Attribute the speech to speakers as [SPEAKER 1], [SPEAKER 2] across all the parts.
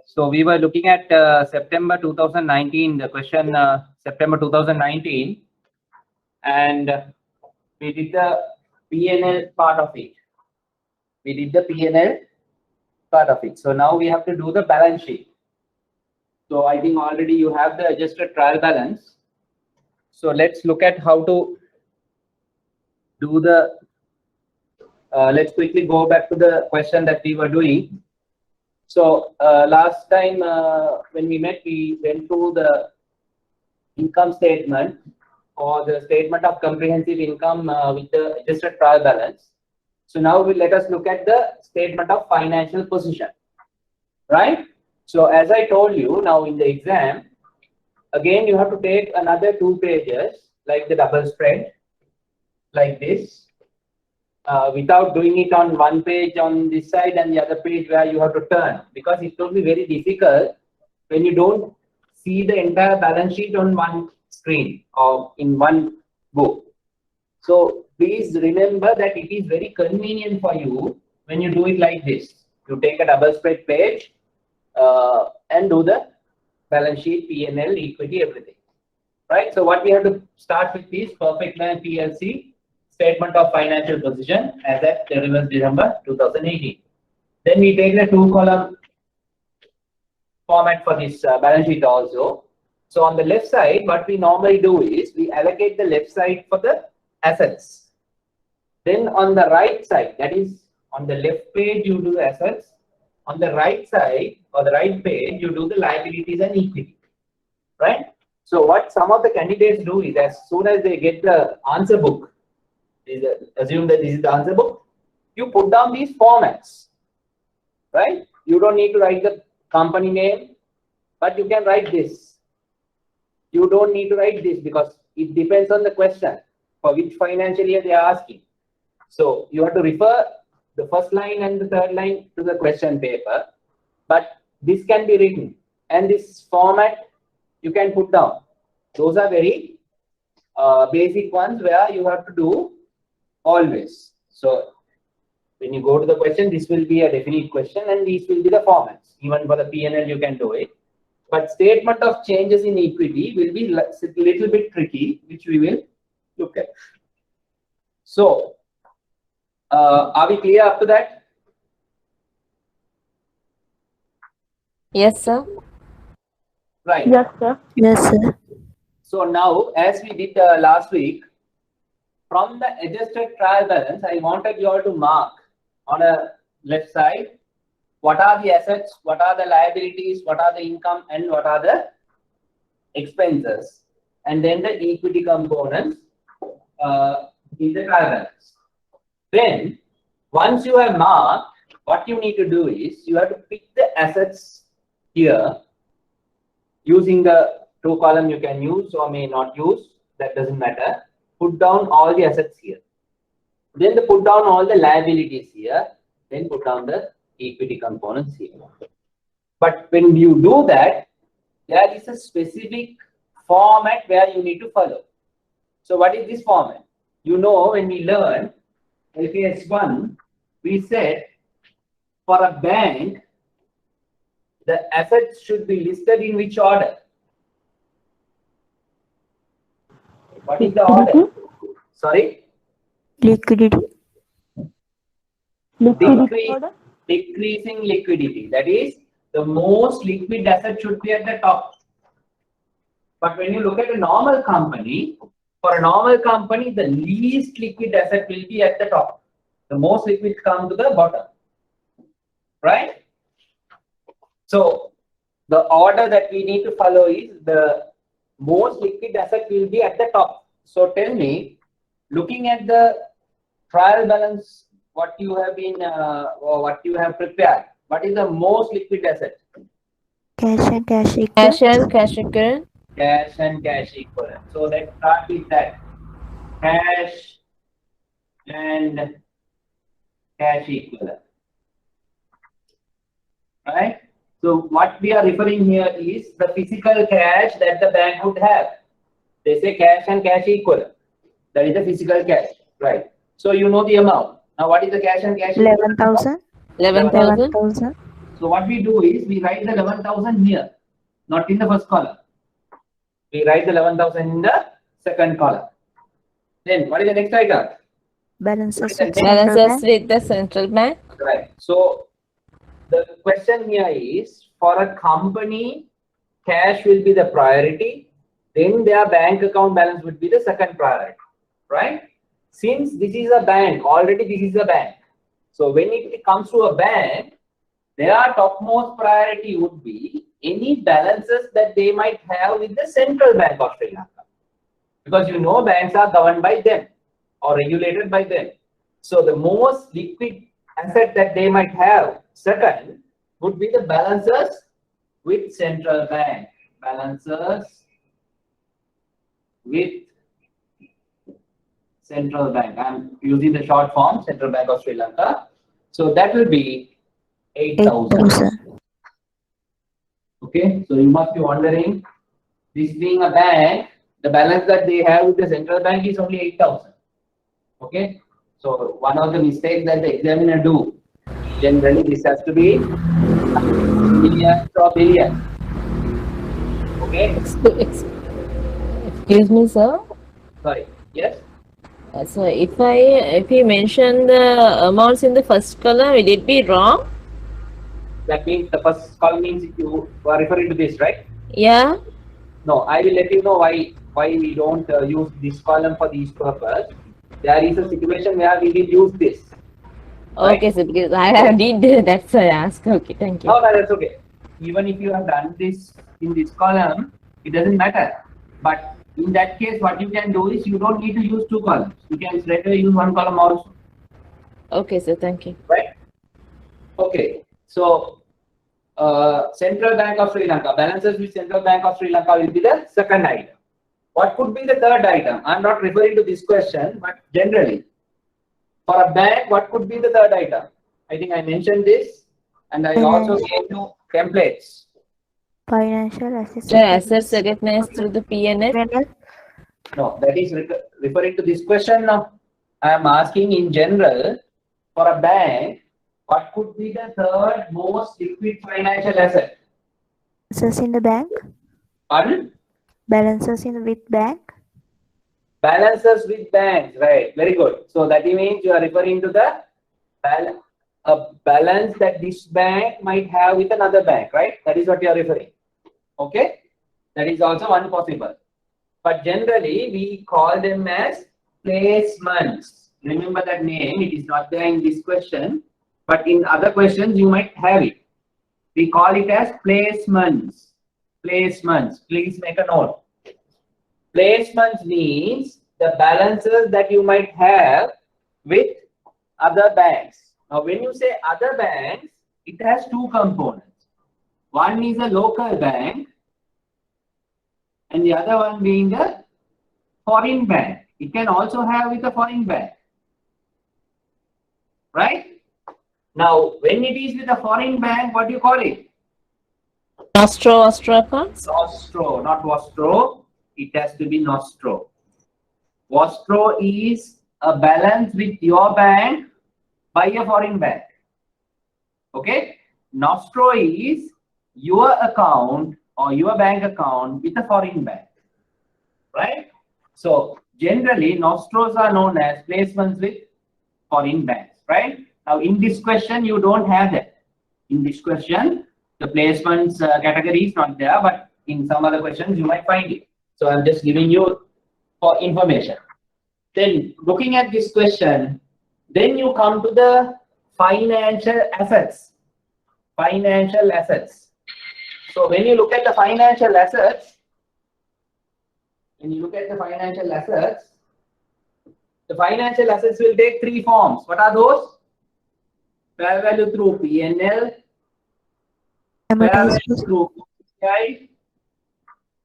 [SPEAKER 1] So we were looking at September 2019, the question September 2019, and we did the P&L part of it. So now we have to do the balance sheet. So I think already you have the adjusted trial balance. So let's look at how to do the, let's quickly go back to the question that we were doing. So last time when we met, we went through the income statement or the statement of comprehensive income with the adjusted trial balance. So now let us look at the statement of financial position, right? So as I told you, now in the exam, again you have to take another 2 pages like the double spread, like this, without doing it on one page on this side and the other page where you have to turn, because it will be very difficult when you don't see the entire balance sheet on one screen or in one book. So please remember that it is very convenient for you when you do it like this. You take a double spread page and do the balance sheet, P&L, equity, everything, right? So what we have to start with is Perfect Plan PLC statement of financial position as at 31st December 2018. Then we take the 2-column format for this balance sheet also. So on the left side, what we normally do is we allocate the left side for the assets. Then on the right side, that is on the left page, you do the assets. On the right side or the right page, you do the liabilities and equity, right? So what some of the candidates do is as soon as they get the answer book, assume that this is the answer book, you put down these formats, right? You don't need to write the company name, but you can write this. You don't need to write this because it depends on the question for which financial year they are asking. So you have to refer the first line and the third line to the question paper, but this can be written and this format you can put down. Those are very basic ones where you have to do always. So when you go to the question, this will be a definite question and these will be the formats. Even for the P&L you can do it, but statement of changes in equity will be a little bit tricky, which we will look at. So are we clear up to that?
[SPEAKER 2] Yes, sir.
[SPEAKER 1] Right.
[SPEAKER 3] Yes, sir.
[SPEAKER 4] Yes, sir.
[SPEAKER 1] So now, as we did last week, from the adjusted trial balance, I wanted you all to mark on a left side what are the assets, what are the liabilities, what are the income, and what are the expenses, and then the equity components in the trial balance. Then, once you have marked, what you need to do is you have to pick the assets here using the 2-column you can use or may not use, that doesn't matter. Put down all the assets here. Then put down all the liabilities here. Then put down the equity components here. But when you do that, there is a specific format where you need to follow. So what is this format? You know, when we learned LKS 1, we said for a bank, the assets should be listed in which order? What is the order? Sorry?
[SPEAKER 4] Liquidity.
[SPEAKER 1] Decreasing liquidity. That is, the most liquid asset should be at the top. But when you look at a normal company, for a normal company, the least liquid asset will be at the top. The most liquid come to the bottom. Right? So the order that we need to follow is the most liquid asset will be at the top. So tell me, looking at the trial balance, what you have been or what you have prepared, what is the most liquid asset?
[SPEAKER 4] Cash and cash equivalent.
[SPEAKER 2] Cash and cash equivalent.
[SPEAKER 1] Cash and cash equivalent. So let's start with that. Cash and cash equivalent. Right? So what we are referring here is the physical cash that the bank would have. They say cash and cash equivalent. That is the physical cash, right? So you know the amount. Now what is the cash and cash?
[SPEAKER 4] 11,000.
[SPEAKER 2] 11,000.
[SPEAKER 4] 11,000.
[SPEAKER 1] So what we do is we write the 11,000 here, not in the first column. We write the 11,000 in the second column. Then what is the next item?
[SPEAKER 4] Balances
[SPEAKER 1] What
[SPEAKER 4] with
[SPEAKER 1] is the
[SPEAKER 4] central
[SPEAKER 2] Balances
[SPEAKER 4] bank.
[SPEAKER 2] with the central bank.
[SPEAKER 1] Right. So the question here is, for a company, cash will be the priority, then their bank account balance would be the second priority, right? Since this is a bank, already this is a bank. So when it comes to a bank, their topmost priority would be any balances that they might have with the Central Bank of Sri Lanka. Because you know banks are governed by them or regulated by them. So the most liquid asset that they might have, second, would be the balances with Central Bank. Balances with Central Bank. I'm using the short form, Central Bank of Sri Lanka. So that will be 8,000.
[SPEAKER 4] 8,000.
[SPEAKER 1] Okay, so you must be wondering, this being a bank, the balance that they have with the Central Bank is only 8,000. Okay, so one of the mistakes that the examiner do, generally this has to be millions or billions. Okay,
[SPEAKER 2] Excuse me, sir.
[SPEAKER 1] sorry, yes.
[SPEAKER 2] So if we mention the amounts in the first column, will it be wrong?
[SPEAKER 1] That means the first column means you are referring to this, right?
[SPEAKER 2] Yeah.
[SPEAKER 1] No, I will let you know why we don't use this column for this purpose. There is a situation where we will use this. Right?
[SPEAKER 2] Okay, sir. Because I did that's why I asked. Okay, thank you.
[SPEAKER 1] No, that's okay. Even if you have done this in this column, it doesn't matter. But in that case, what you can do is you don't need to use two columns. You can straight away use one column also.
[SPEAKER 2] Okay, sir. Thank you.
[SPEAKER 1] Right? Okay. So, Central Bank of Sri Lanka, balances with Central Bank of Sri Lanka will be the second item. What could be the third item? I'm not referring to this question, but generally, for a bank, what could be the third item? I think I mentioned this, and I also gave you templates.
[SPEAKER 4] Financial assets.
[SPEAKER 2] The assets recognized through the PNL.
[SPEAKER 4] PNL.
[SPEAKER 1] No, that is referring to this question now. I am asking in general, for a bank, what could be the third most liquid financial asset?
[SPEAKER 4] Balances in the bank.
[SPEAKER 1] Pardon?
[SPEAKER 4] Balances in with bank.
[SPEAKER 1] Balances with banks, right? Very good. So that means you are referring to the balance that this bank might have with another bank, right? That is what you are referring. Okay, that is also one possible. But generally, we call them as placements. Remember that name. It is not there in this question, but in other questions you might have it. We call it as placements. Placements. Please make a note. Placements means the balances that you might have with other banks. Now, when you say other banks, it has two components. One is a local bank, and the other one being a foreign bank. It can also have with a foreign bank, right? Now, when it is with a foreign bank, what do you call it?
[SPEAKER 2] Nostro accounts.
[SPEAKER 1] Nostro, not Vostro. It has to be Nostro. Vostro is a balance with your bank by a foreign bank. Okay? Nostro is your account or your bank account with a foreign bank. Right? So, generally, Nostros are known as placements with foreign banks. Right? Now, in this question, you don't have that. In this question, the placements category is not there, but in some other questions, you might find it. So, I'm just giving you for information. Then, looking at this question, then you come to the financial assets. Financial assets. So, when you look at the financial assets, the financial assets will take three forms. What are those? Fair value through PNL, fair value through OCI,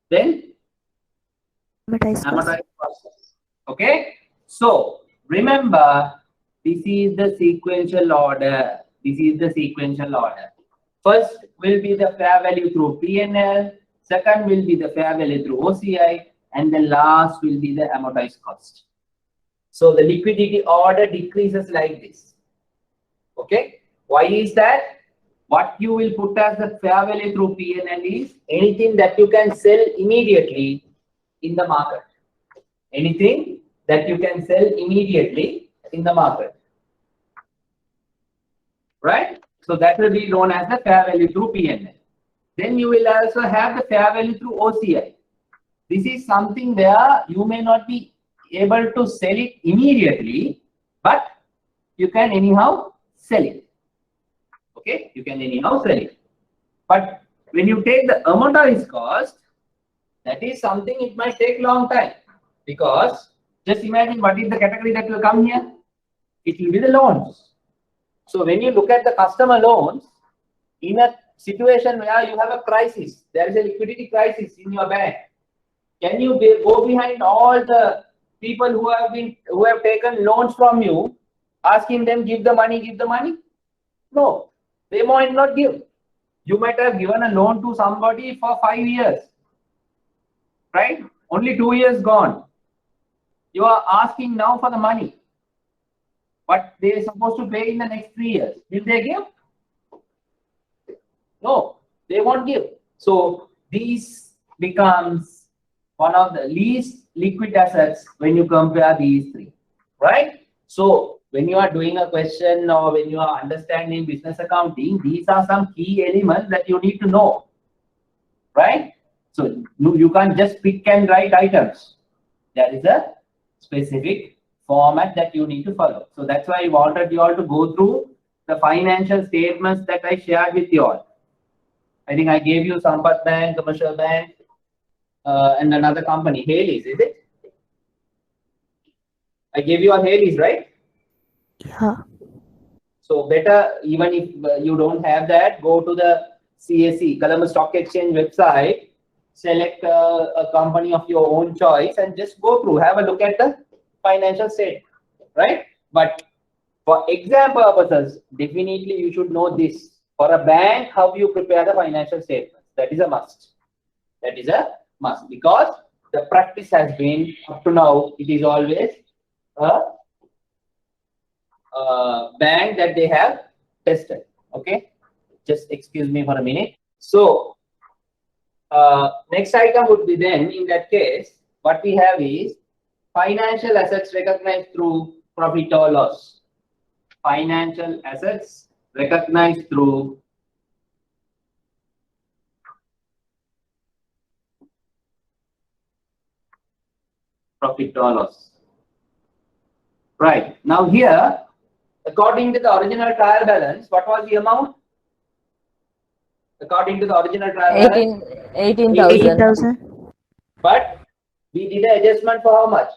[SPEAKER 1] then amortized cost. Okay. So remember, this is the sequential order. First will be the fair value through PNL. Second will be the fair value through OCI, and the last will be the amortized cost. So the liquidity order decreases like this. Okay. Why is that? what you will put as the fair value through P&L is anything that you can sell immediately in the market. Anything that you can sell immediately in the market. Right? So that will be known as the fair value through P&L. Then you will also have the fair value through OCI. This is something where you may not be able to sell it immediately, but you can anyhow sell it. Okay, you can anyhow sell it. But when you take the amortized cost, that is something it might take long time, because just imagine what is the category that will come here. It will be the loans. So when you look at the customer loans, in a situation where you have a crisis, there is a liquidity crisis in your bank, can you go behind all the people who have taken loans from you, asking them give the money, give the money? No, they might not give. You might have given a loan to somebody for 5 years, right? Only 2 years gone. You are asking now for the money, but they are supposed to pay in the next 3 years. Will they give? No, they won't give. So these becomes one of the least liquid assets when you compare these three, right? So when you are doing a question or when you are understanding business accounting, these are some key elements that you need to know, right? So you can't just pick and write items. There is a specific format that you need to follow. So that's why I wanted you all to go through the financial statements that I shared with you all. I think I gave you Sampath Bank, Commercial Bank, and another company, Haley's, is it? I gave you all Haley's, right?
[SPEAKER 4] Yeah.
[SPEAKER 1] So better, even if you don't have that, go to the CSE, Colombo Stock Exchange website, select a company of your own choice and just go through, have a look at the financial statement, right? But for exam purposes, definitely you should know this. For a bank, how you prepare the financial statement. That is a must. That is a must, because the practice has been up to now, it is always a bank that they have tested. Okay, just excuse me for a minute. So next item would be then, in that case, what we have is financial assets recognized through profit or loss. Financial assets recognized through profit or loss. Right. Now here, according to the original trial balance, what was the amount? According to the original trial balance?
[SPEAKER 2] 18,000.
[SPEAKER 4] 18,000.
[SPEAKER 1] But we did an adjustment for how much?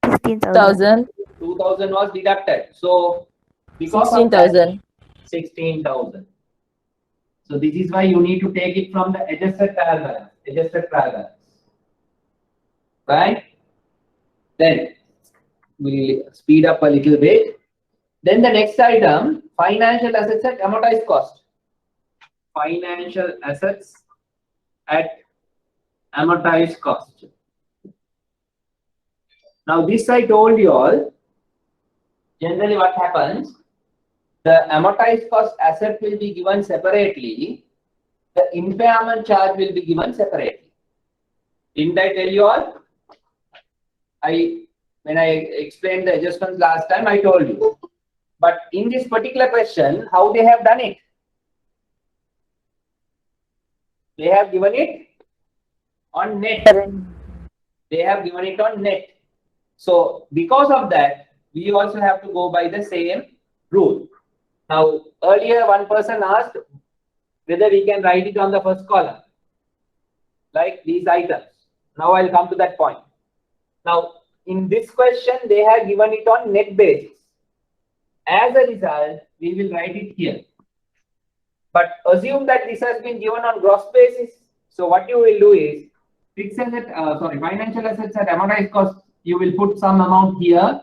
[SPEAKER 4] 16,000.
[SPEAKER 1] 2,000 was deducted. So because
[SPEAKER 2] 16,000.
[SPEAKER 1] 16,000. So this is why you need to take it from the adjusted trial balance. Adjusted trial balance. Right? Then we'll speed up a little bit. Then the next item, financial assets at amortized cost. Financial assets at amortized cost. Now this I told you all, generally what happens, the amortized cost asset will be given separately, the impairment charge will be given separately. Didn't I tell you all? When I explained the adjustments last time, I told you. But in this particular question, how they have done it? They have given it on net. They have given it on net. So because of that, we also have to go by the same rule. Now, earlier one person asked whether we can write it on the first column, like these items. Now I'll come to that point. Now, in this question, they have given it on net basis. As a result, we will write it here. But assume that this has been given on gross basis. So what you will do is financial assets at amortized cost, you will put some amount here.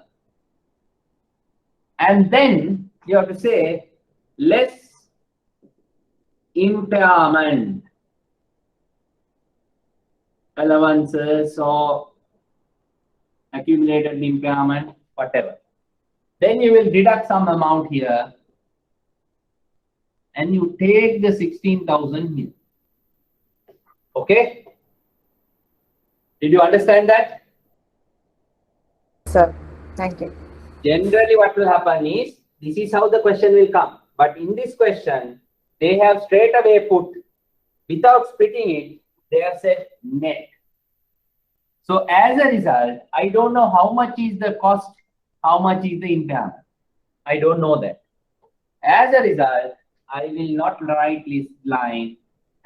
[SPEAKER 1] And then you have to say less impairment allowances or accumulated impairment, whatever. Then you will deduct some amount here and you take the 16,000 here. Okay? Did you understand that?
[SPEAKER 2] Sir, thank you.
[SPEAKER 1] Generally, what will happen is, this is how the question will come. But in this question, they have straight away put, without splitting it, they have said net. So as a result, I don't know how much is the cost, how much is the impairment. I don't know that. As a result, I will not write this line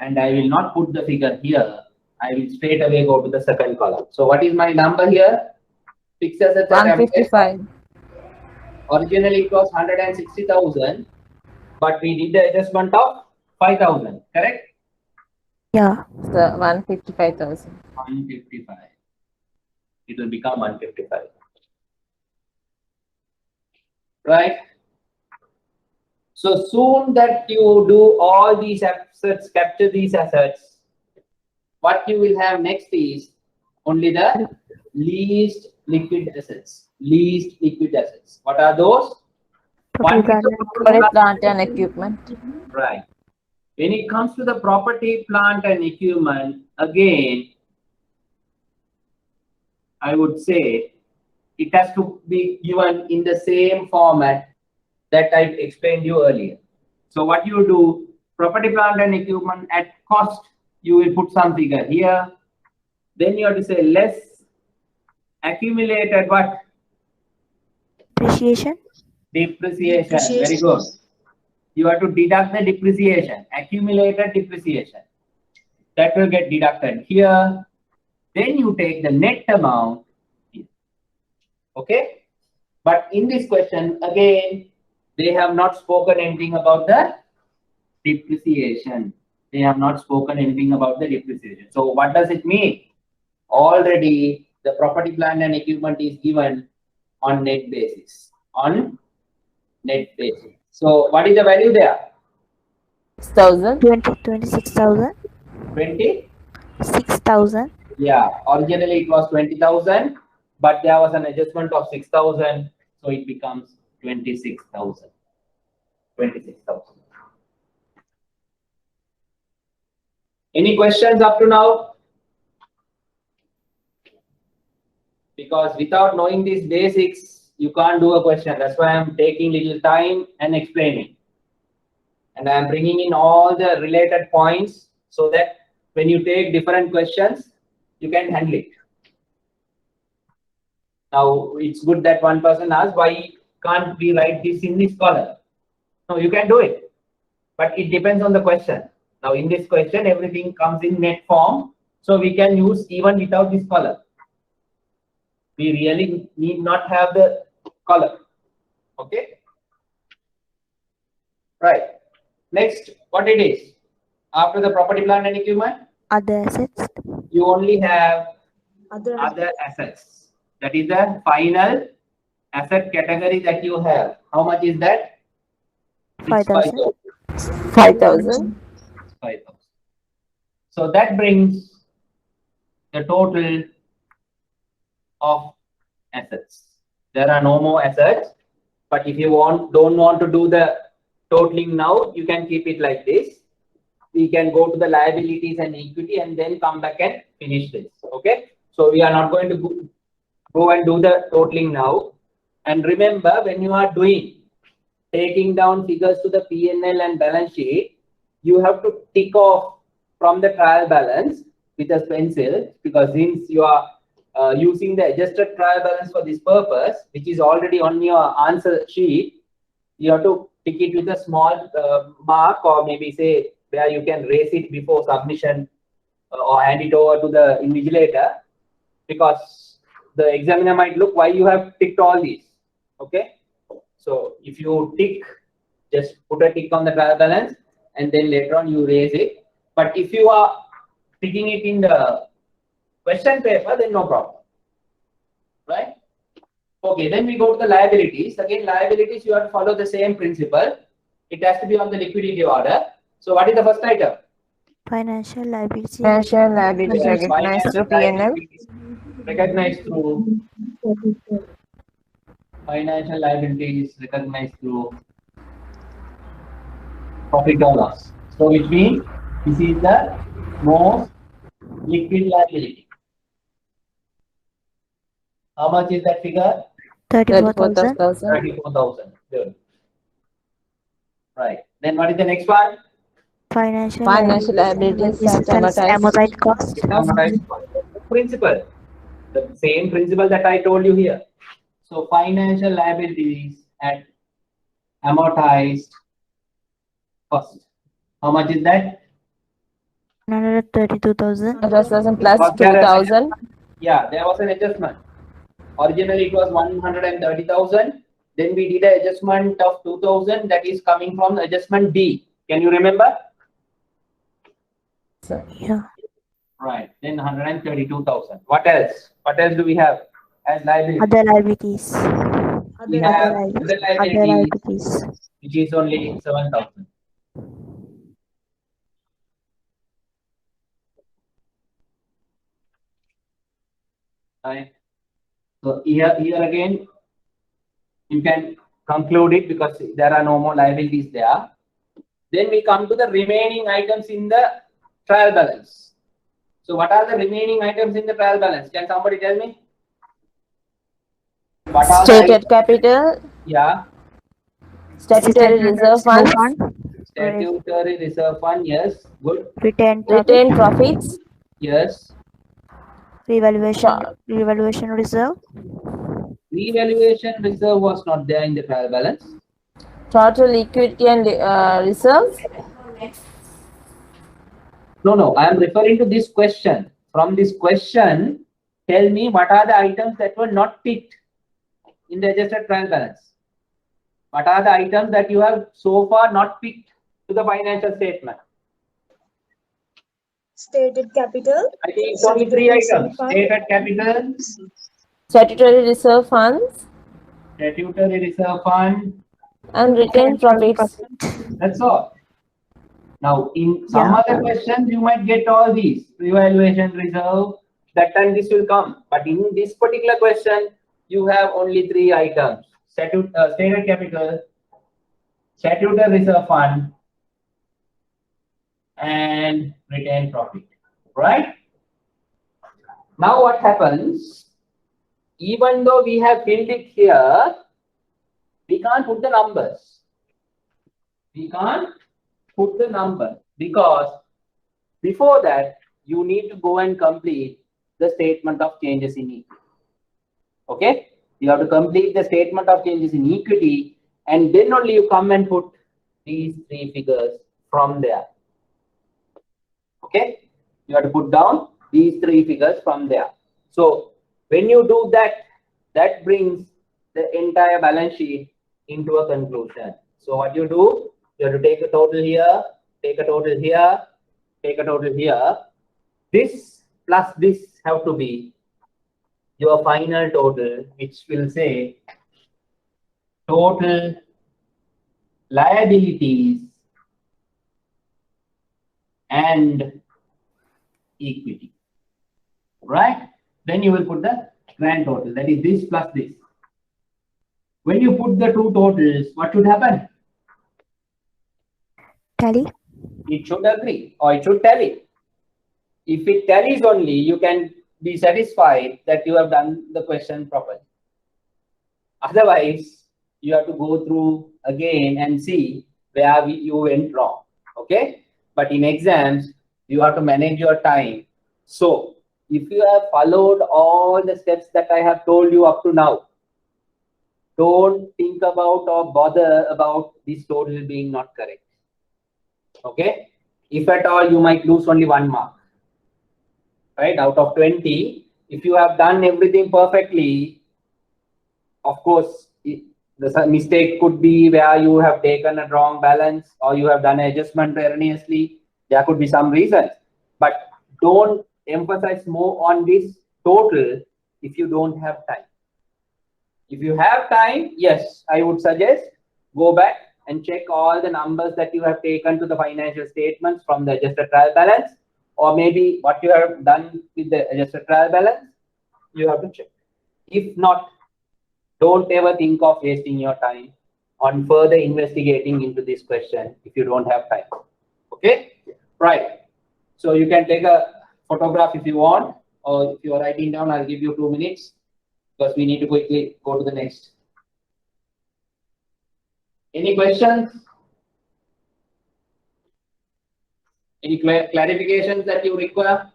[SPEAKER 1] and I will not put the figure here. I will straight away go to the second column. So what is my number here? Fixed assets at
[SPEAKER 2] 155.
[SPEAKER 1] Originally it was 160,000, but we did the adjustment of 5,000, correct?
[SPEAKER 4] Yeah.
[SPEAKER 2] Sir, 155,000.
[SPEAKER 1] 155. It will become 155. Right? So soon that you do all these assets, capture these assets, what you will have next is only the least liquid assets. Least liquid assets. What are those? One is the
[SPEAKER 2] Property, plant and equipment.
[SPEAKER 1] right. When it comes to the property, plant and equipment, again, I would say it has to be given in the same format that I explained you earlier. So what you do, property, plant and equipment at cost, you will put some figure here. Then you have to say less accumulated what?
[SPEAKER 4] Depreciation.
[SPEAKER 1] Depreciation. Very good. You have to deduct the depreciation, accumulated depreciation. That will get deducted here. Then you take the net amount here. Okay? But in this question, again, they have not spoken anything about the depreciation. They have not spoken anything about the depreciation. So what does it mean? Already the property, plant and equipment is given on net basis. On net basis. So what is the value there?
[SPEAKER 2] 6,000.
[SPEAKER 4] 26,000.
[SPEAKER 1] 20?
[SPEAKER 4] 6,000.
[SPEAKER 1] Yeah, originally it was 20,000, but there was an adjustment of 6,000, so it becomes 26,000. 26,000. Any questions up to now? Because without knowing these basics, you can't do a question. That's why I'm taking little time and explaining. And I'm bringing in all the related points so that when you take different questions, you can handle it. Now, it's good that one person asked, why can't we write this in this column? No, you can do it, but it depends on the question. Now, in this question, everything comes in net form, so we can use even without this column. We really need not have the column. Okay. Right. Next, what it is? After the property, plant and equipment,
[SPEAKER 4] Other assets.
[SPEAKER 1] you only have other assets. That is the final asset category that you have. How much is that?
[SPEAKER 4] 5,000.
[SPEAKER 2] 5,000.
[SPEAKER 1] 5,000. So that brings the total of assets. There are no more assets, but if you don't want to do the totaling now, you can keep it like this. We can go to the liabilities and equity and then come back and finish this. Okay. So we are not going to go and do the totaling now. And remember, when you are taking down figures to the P&L and balance sheet, you have to tick off from the trial balance with a pencil, because since you are using the adjusted trial balance for this purpose, which is already on your answer sheet, you have to tick it with a small mark, or maybe say where you can raise it before submission or hand it over to the invigilator, because the examiner might look why you have ticked all these. Okay. So if you tick, just put a tick on the trial balance and then later on you raise it. But if you are ticking it in the question paper, then no problem. Right? Okay, then we go to the liabilities. Again, liabilities, you have to follow the same principle. It has to be on the liquidity order. So what is the first item?
[SPEAKER 4] Financial liability.
[SPEAKER 2] Financial liability
[SPEAKER 1] Yes,
[SPEAKER 2] recognized through P&L.
[SPEAKER 1] liabilities recognized through financial liabilities recognized through profit or loss. So which means this is the most liquid liability. How much is that figure?
[SPEAKER 4] 34,000.
[SPEAKER 2] 34,000.
[SPEAKER 1] 34,000. Good. Right. Then what is the next one?
[SPEAKER 4] Financial
[SPEAKER 2] Financial liabilities at amortized.
[SPEAKER 4] amortized cost.
[SPEAKER 1] Amortized cost. Principal. The same principle that I told you here. So financial liabilities at amortized cost. How much is that?
[SPEAKER 4] 132,000.
[SPEAKER 2] 100,000 plus
[SPEAKER 1] Was there a-
[SPEAKER 2] 2,000.
[SPEAKER 1] Yeah, there was an adjustment. Originally it was 130,000. Then we did an adjustment of 2,000 that is coming from the adjustment D. Can you remember?
[SPEAKER 4] Yeah.
[SPEAKER 1] Right. Then 132,000. What else? What else do we have as liability?
[SPEAKER 4] Other liabilities.
[SPEAKER 1] We
[SPEAKER 4] Other
[SPEAKER 1] have
[SPEAKER 4] liabilities.
[SPEAKER 1] other
[SPEAKER 4] Other
[SPEAKER 1] liabilities,
[SPEAKER 4] liabilities.
[SPEAKER 1] which is only 7,000. Right. So here again, you can conclude it because there are no more liabilities there. Then we come to the remaining items in the trial balance. So what are the remaining items in the trial balance? Can somebody tell me? What are the
[SPEAKER 2] Stated capital,
[SPEAKER 1] yeah,
[SPEAKER 2] statutory reserve funds,
[SPEAKER 1] statutory reserve fund, yes, good,
[SPEAKER 4] Retained
[SPEAKER 2] retained
[SPEAKER 4] profit.
[SPEAKER 2] profits,
[SPEAKER 1] yes.
[SPEAKER 4] Revaluation reserve.
[SPEAKER 1] Revaluation reserve was not there in the trial balance.
[SPEAKER 2] total equity and reserves.
[SPEAKER 1] No, I am referring to this question. From this question, tell me what are the items that were not ticked in the adjusted trial balance. What are the items that you have so far not picked to the financial statement?
[SPEAKER 3] Stated capital,
[SPEAKER 1] I think it's only 3 items. Stated capital,
[SPEAKER 2] Statutory reserve funds,
[SPEAKER 1] statutory reserve fund,
[SPEAKER 2] and retained profits.
[SPEAKER 1] that's all. Now, in some other questions, you might get all these. Revaluation reserve, that time this will come. But in this particular question, you have only 3 items. Stated capital, statutory reserve fund, and retained profit. Right? Now what happens? Even though we have filled it here, we can't put the numbers. We can't put the number because before that, you need to go and complete the statement of changes in equity. Okay? You have to complete the statement of changes in equity and then only you come and put these 3 figures from there. Okay? You have to put down these 3 figures from there. So when you do that, that brings the entire balance sheet into a conclusion. So what you do, you have to take a total here, take a total here, take a total here. This plus this have to be your final total, which will say total liabilities and equity. Right? Then you will put the grand total, that is this plus this. When you put the 2 totals, what should happen?
[SPEAKER 4] Tally.
[SPEAKER 1] It should agree or it should tally. If it tallies only, you can be satisfied that you have done the question properly. Otherwise, you have to go through again and see where you went wrong. Okay? But in exams, you have to manage your time. So, if you have followed all the steps that I have told you up to now, don't think about or bother about this total being not correct. Okay? If at all, you might lose only 1 mark. Right? Out of 20, if you have done everything perfectly, of course, the mistake could be where you have taken a wrong balance or you have done an adjustment erroneously. There could be some reasons. But don't emphasize more on this total if you don't have time. If you have time, yes, I would suggest go back and check all the numbers that you have taken to the financial statements from the adjusted trial balance, or maybe what you have done with the adjusted trial balance, you have to check. If not, don't ever think of wasting your time. on further investigating into this question if you don't have time. Okay, right. So you can take a photograph if you want, or if you are writing down, I'll give you 2 minutes because we need to quickly go to the next. Any questions? Any clarifications that you require?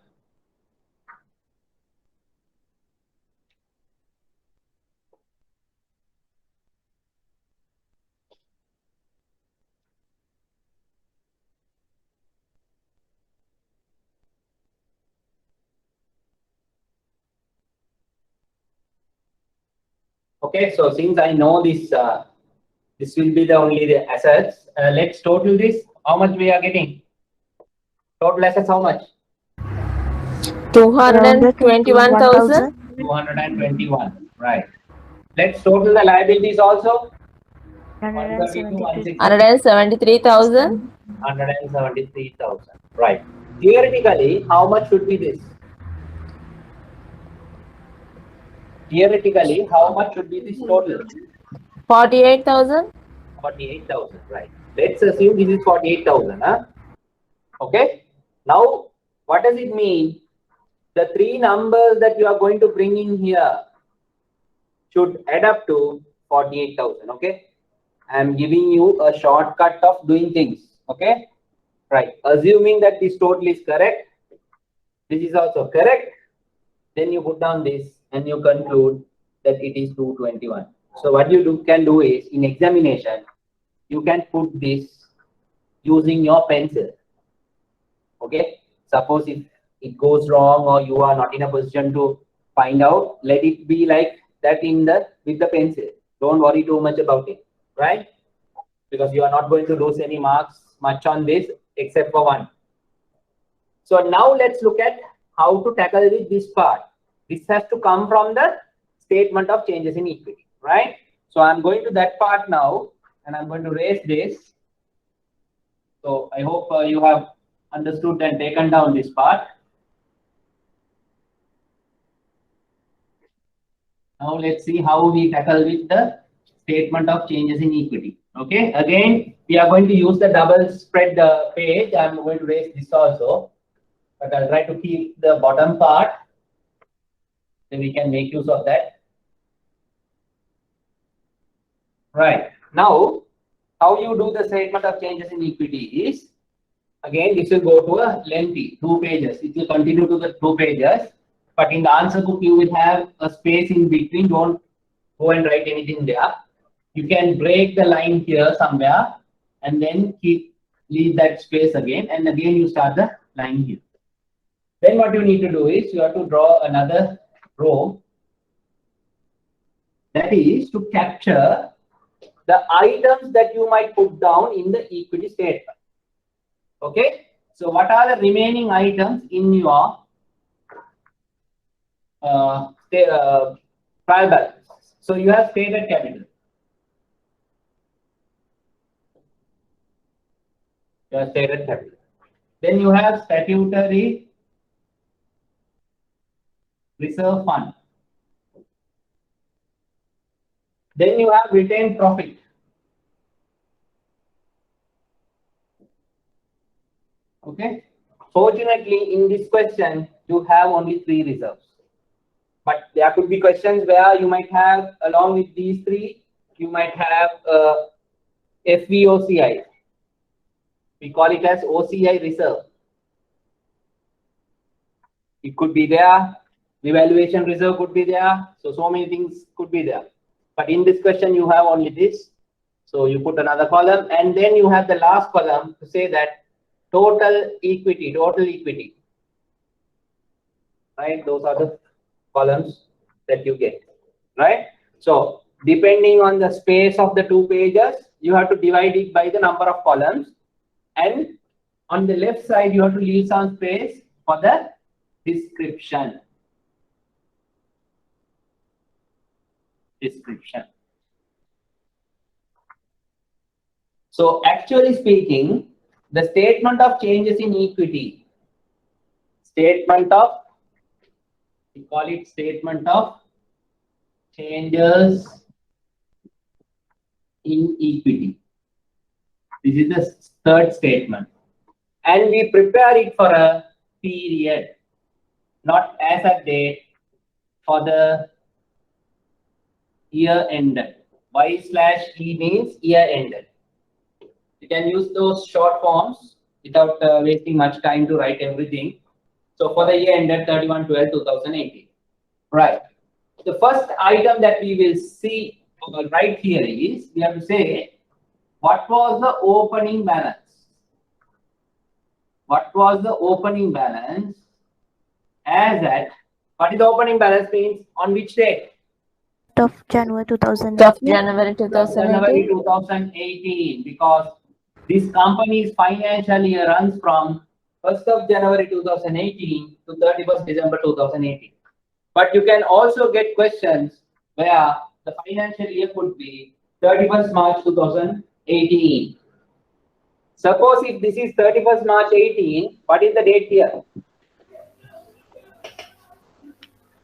[SPEAKER 1] Okay, so since I know this, this will be the only the assets. Let's total this. How much we are getting? Total assets, how much?
[SPEAKER 2] 221,000.
[SPEAKER 1] 221. Right. Let's total the liabilities also.
[SPEAKER 4] 173.
[SPEAKER 2] 173,000.
[SPEAKER 1] 173,000. Right. Theoretically, how much should be this? Theoretically, how much should be this total?
[SPEAKER 2] 48,000.
[SPEAKER 1] 48,000. Right. Let's assume this is 48,000. Huh? Okay. Now, what does it mean? The three numbers that you are going to bring in here should add up to 48,000. Okay. I am giving you a shortcut of doing things. Okay. Right. Assuming that this total is correct, this is also correct, then you put down this and you conclude that it is 221. So what you can do is, in examination, you can put this using your pencil. Okay. Suppose if it goes wrong or you are not in a position to find out, let it be like that with the pencil. Don't worry too much about it, right? Because you are not going to lose any marks much on this except for one. So now let's look at how to tackle with this part. This has to come from the statement of changes in equity, right? So I'm going to that part now and I'm going to raise this. So I hope you have understood and taken down this part. Now let's see how we tackle with the statement of changes in equity. Okay, again, we are going to use the double spread page. I'm going to raise this also, but I'll try to keep the bottom part so we can make use of that. Right, now how you do the statement of changes in equity is, again, this will go to a lengthy 2 pages. It will continue to the 2 pages, but in the answer book, you will have a space in between. Don't go and write anything there. You can break the line here somewhere and then leave that space again. And again, you start the line here. Then what you need to do is you have to draw another row. That is to capture the items that you might put down in the equity statement. Okay. So what are the remaining items in your trial balance? So you have stated capital. You have stated capital. Then you have statutory reserve fund. Then you have retained profit. Okay. Fortunately, in this question, you have only 3 reserves. But there could be questions where you might have, along with these 3, you might have FVOCI. We call it as OCI reserve. It could be there. Revaluation reserve could be there. So many things could be there. But in this question, you have only this. So you put another column, and then you have the last column to say that total equity. Right? Those are the columns that you get. Right? So depending on the space of the 2 pages, you have to divide it by the number of columns. And on the left side, you have to leave some space for the description. So actually speaking, the statement of changes in equity, we call it statement of changes in equity. This is the third statement. And we prepare it for a period, not as a date, for the year ended. Y/E means year ended. You can use those short forms without wasting much time to write everything. So for the year ended 31/12/2018. Right. The first item that we will see right here is we have to say what was the opening balance. What was the opening balance as at, what is the opening balance means on which date?
[SPEAKER 4] of January
[SPEAKER 2] Of
[SPEAKER 4] 2018.
[SPEAKER 2] January
[SPEAKER 1] January
[SPEAKER 2] 2018.
[SPEAKER 1] 2018, because this company's financial year runs from 1st of January 2018 to 31st December 2018. But you can also get questions where the financial year could be 31st March 2018. Suppose if this is 31st March 18, what is the date here?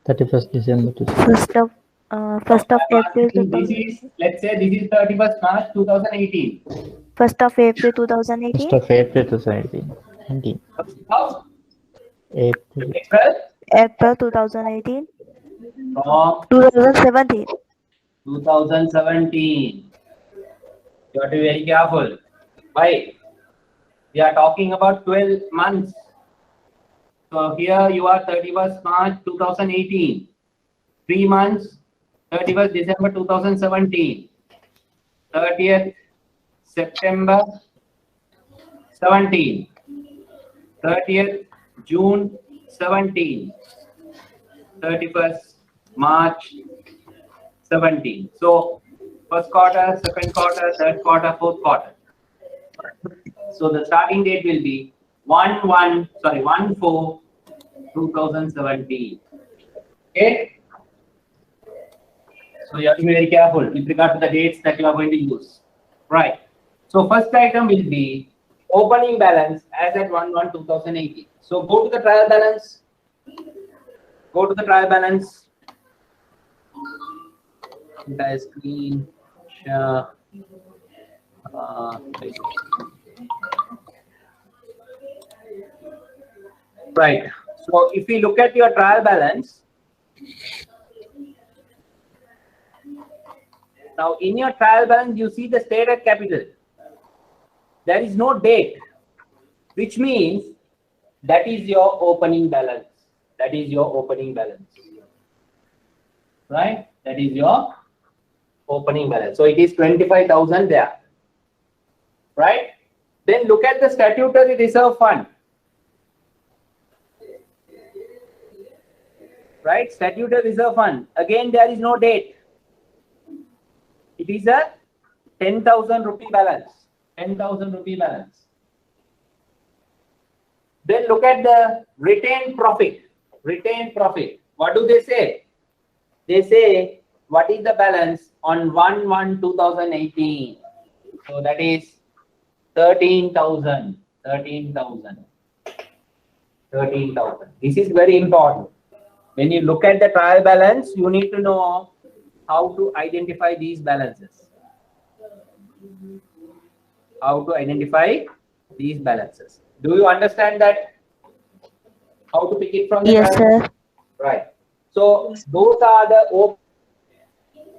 [SPEAKER 3] 31st December to
[SPEAKER 4] 1st of April
[SPEAKER 1] This is, let's say this is 31st March 2018.
[SPEAKER 4] 1st of April
[SPEAKER 3] 1st
[SPEAKER 4] 2018.
[SPEAKER 3] of April 2018. 19.
[SPEAKER 1] How?
[SPEAKER 3] April.
[SPEAKER 4] April 2018.
[SPEAKER 1] From
[SPEAKER 4] 2017.
[SPEAKER 1] 2017. You have to be very careful. Why? We are talking about 12 months. So here you are 31st March 2018. 3 months, 31st December 2017. 30th September 17. 30th June 17. 31st March 17. So first quarter, second quarter, third quarter, fourth quarter. So the starting date will be 1/4/2017. Okay. So you have to be very careful with regard to the dates that you are going to use. Right. So first item will be opening balance as at 1/1/2018. So go to the trial balance. Go to the trial balance. Entire screen. Share. Right. So if we look at your trial balance, now in your trial balance you see the stated capital. There is no date, which means that is your opening balance. That is your opening balance. Right? That is your opening balance. So it is 25,000 there. Right? Then look at the statutory reserve fund. Right? Statutory reserve fund. Again, there is no date. It is a 10,000 rupee balance. 10,000 rupee balance. Then look at the retained profit. Retained profit. What do they say? They say, what is the balance on 1/1/2018? So that is 13,000. 13,000. 13,000. This is very important. When you look at the trial balance, you need to know how to identify these balances. How to identify these balances. Do you understand that? How to pick it from the
[SPEAKER 4] Yes,
[SPEAKER 1] trial?
[SPEAKER 4] sir.
[SPEAKER 1] Right. So those are the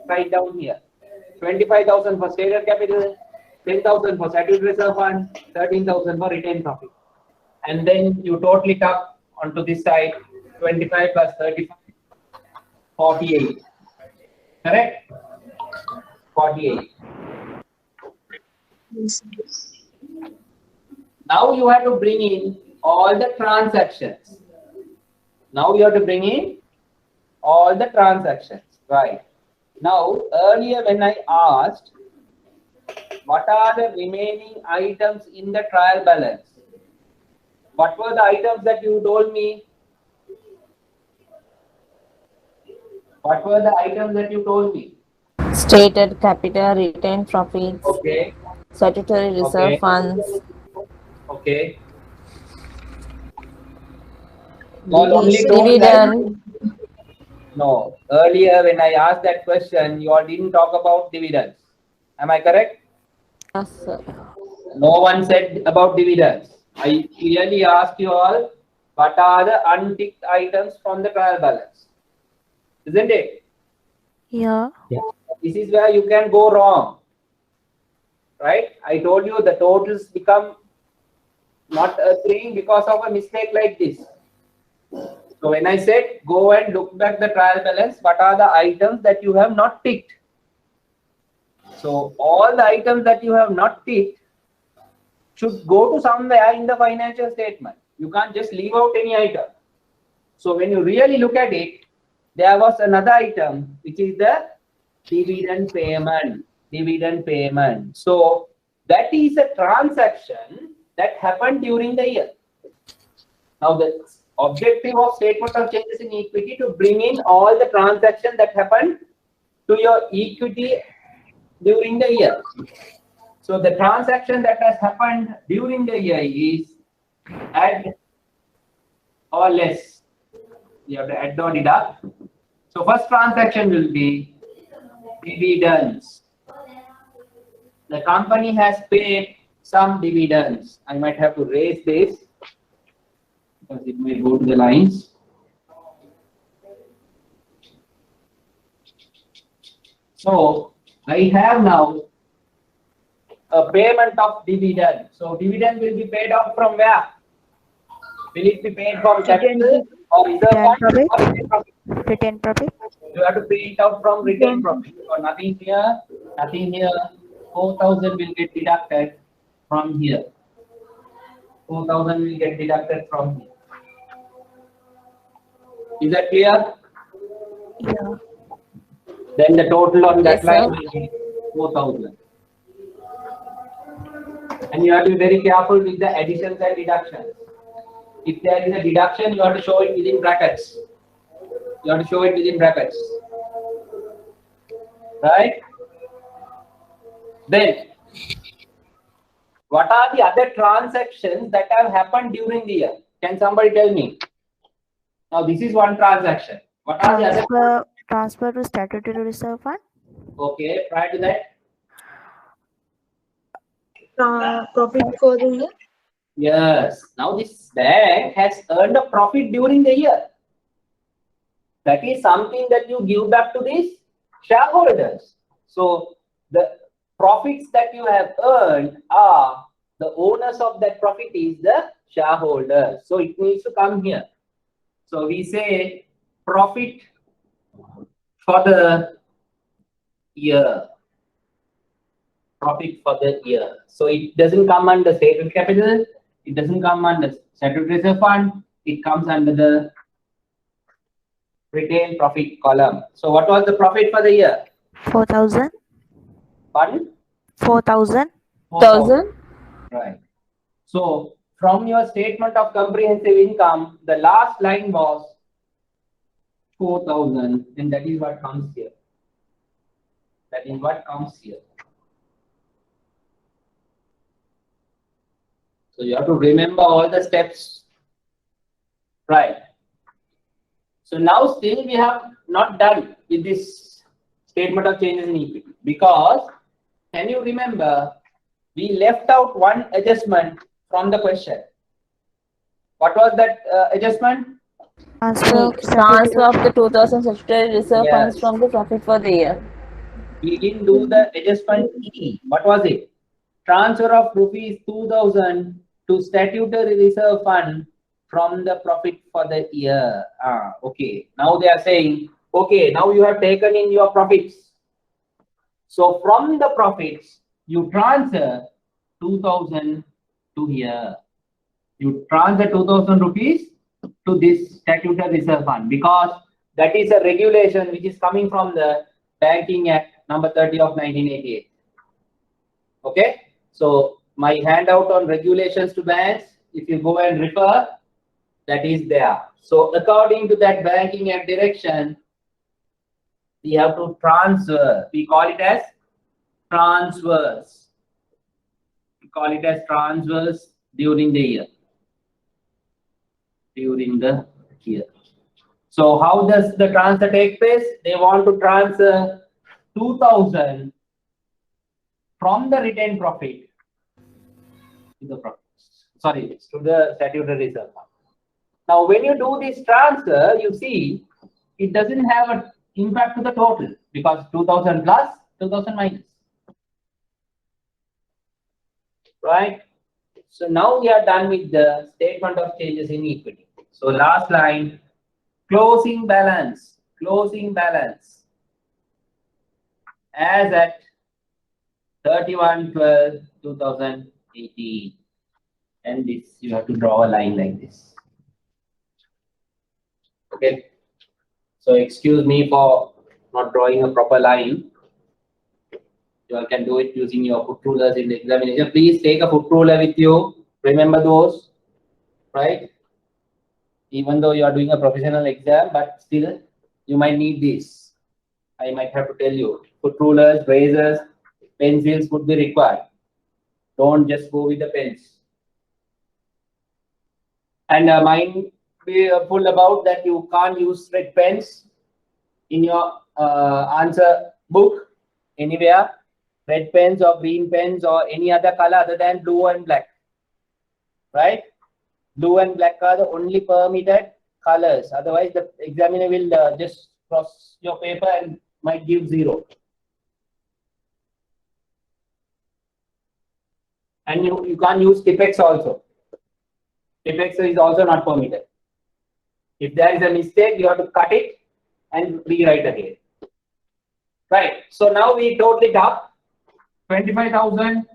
[SPEAKER 1] right down here. 25,000 for stated capital, 10,000 for statutory reserve fund, 13,000 for retained profit. And then you total it up onto this side, 25 plus 35, 48. Correct? 48. Now you have to bring in all the transactions. Now you have to bring in all the transactions. Right. Now, earlier when I asked, what are the remaining items in the trial balance? What were the items that you told me? What were the items that you told me?
[SPEAKER 2] Stated capital, retained profits,
[SPEAKER 1] Okay.
[SPEAKER 2] statutory reserve
[SPEAKER 1] Okay.
[SPEAKER 2] funds,
[SPEAKER 1] Okay. Not only told
[SPEAKER 2] dividend.
[SPEAKER 1] No. Earlier when I asked that question, you all didn't talk about dividends. Am I correct?
[SPEAKER 2] Yes, sir.
[SPEAKER 1] No one said about dividends. I clearly asked you all what are the unticked items from the trial balance, isn't it?
[SPEAKER 4] Yeah.
[SPEAKER 1] This is where you can go wrong, right? I told you the totals become not a thing because of a mistake like this. So when I said go and look back the trial balance, what are the items that you have not ticked? So all the items that you have not ticked should go to somewhere in the financial statement. You can't just leave out any item. So when you really look at it, there was another item which is the dividend payment. Dividend payment. So that is a transaction that happened during the year. Now the objective of statement of changes in equity to bring in all the transactions that happened to your equity during the year. So the transaction that has happened during the year is add or less. You have to add or deduct. So first transaction will be dividends. The company has paid some dividends. I might have to raise this because it may go to the lines. So I have now a payment of dividend. So dividend will be paid out from where? Will it be paid from capital or reserve fund or retained profit?
[SPEAKER 4] Retained profit.
[SPEAKER 1] You have to pay it out from retained profit. So nothing here, nothing here. 4,000 will get deducted from here. 4,000 will get deducted from here. Is that clear?
[SPEAKER 4] Yeah.
[SPEAKER 1] Then the total on that
[SPEAKER 2] Yes,
[SPEAKER 1] line
[SPEAKER 2] sir.
[SPEAKER 1] will be 4,000. And you have to be very careful with the additions and deductions. If there is a deduction, you have to show it within brackets. You have to show it within brackets. Right? Then, what are the other transactions that have happened during the year? Can somebody tell me? Now, this is one transaction. What are the other?
[SPEAKER 4] Transfer to statutory reserve fund.
[SPEAKER 1] Okay, prior to that.
[SPEAKER 5] Profit for the year.
[SPEAKER 1] Yes. Now this bank has earned a profit during the year. That is something that you give back to these shareholders. So the profits that you have earned are the owners of that profit is the shareholders. So it needs to come here. So we say profit for the year. Profit for the year. So it doesn't come under stated capital. It doesn't come under statutory reserve fund. It comes under the retained profit column. So what was the profit for the year?
[SPEAKER 4] 4,000.
[SPEAKER 1] Pardon?
[SPEAKER 4] 4,000.
[SPEAKER 2] 1,000.
[SPEAKER 1] Right. So from your statement of comprehensive income, the last line was 4,000, and that is what comes here. That is what comes here. So you have to remember all the steps. Right. So now still we have not done with this statement of changes in equity, because can you remember we left out one adjustment from the question. What was that adjustment?
[SPEAKER 2] Transfer of the 2,000 statutory reserve
[SPEAKER 1] Yes.
[SPEAKER 2] funds from the profit for the year.
[SPEAKER 1] We didn't do the adjustment E. What was it? Transfer of rupees 2,000 to statutory reserve fund from the profit for the year. Okay. Now they are saying, okay, now you have taken in your profits. So from the profits, you transfer 2,000 to here. You transfer 2,000 rupees to this statutory reserve fund, because that is a regulation which is coming from the Banking Act number 30 of 1988. Okay. So my handout on regulations to banks, if you go and refer, that is there. So according to that Banking Act direction, we have to transfer. We call it as transfers. We call it as transfers during the year. During the year. So how does the transfer take place? They want to transfer 2,000 from the retained profit to the profits. Sorry, to the statutory reserve fund. Now, when you do this transfer, you see it doesn't have an impact to the total because 2000 plus, 2000 minus. Right? So now we are done with the statement of changes in equity. So last line, closing balance as at 31/12/2018, and this you have to draw a line like this. Okay, so excuse me for not drawing a proper line. You all can do it using your foot rulers in the examination. Please take a foot ruler with you. Remember those, right? Even though you are doing a professional exam, but still you might need this. I might have to tell you, foot rulers, razors, pencils would be required. Don't just go with the pens. And mind be full about that you can't use red pens in your answer book anywhere. Red pens or green pens or any other color other than blue and black, right? Blue and black are the only permitted colors. Otherwise, the examiner will just cross your paper and might give 0. And you can't use Tipex also. Tipex is also not permitted. If there is a mistake, you have to cut it and rewrite again. Right. So now we total it up. 25,000,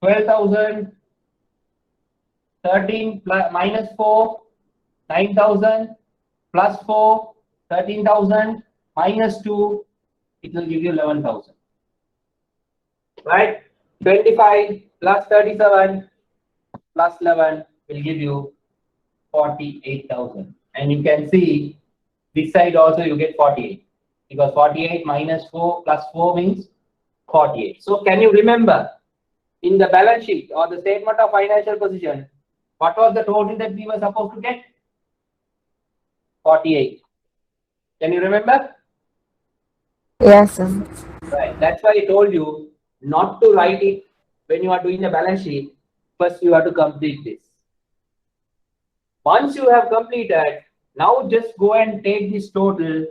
[SPEAKER 1] 12,000, 13 minus 4, 9,000, plus 4, 13,000, minus 2, it will give you 11,000. Right? 25 plus 37 plus 11 will give you 48,000. And you can see this side also you get 48. Because 48 minus 4 plus 4 means 48. So can you remember in the balance sheet or the statement of financial position, what was the total that we were supposed to get? 48. Can you remember?
[SPEAKER 2] Yes, sir.
[SPEAKER 1] Right. That's why I told you not to write it when you are doing the balance sheet. First, you have to complete this. Once you have completed, now just go and take this total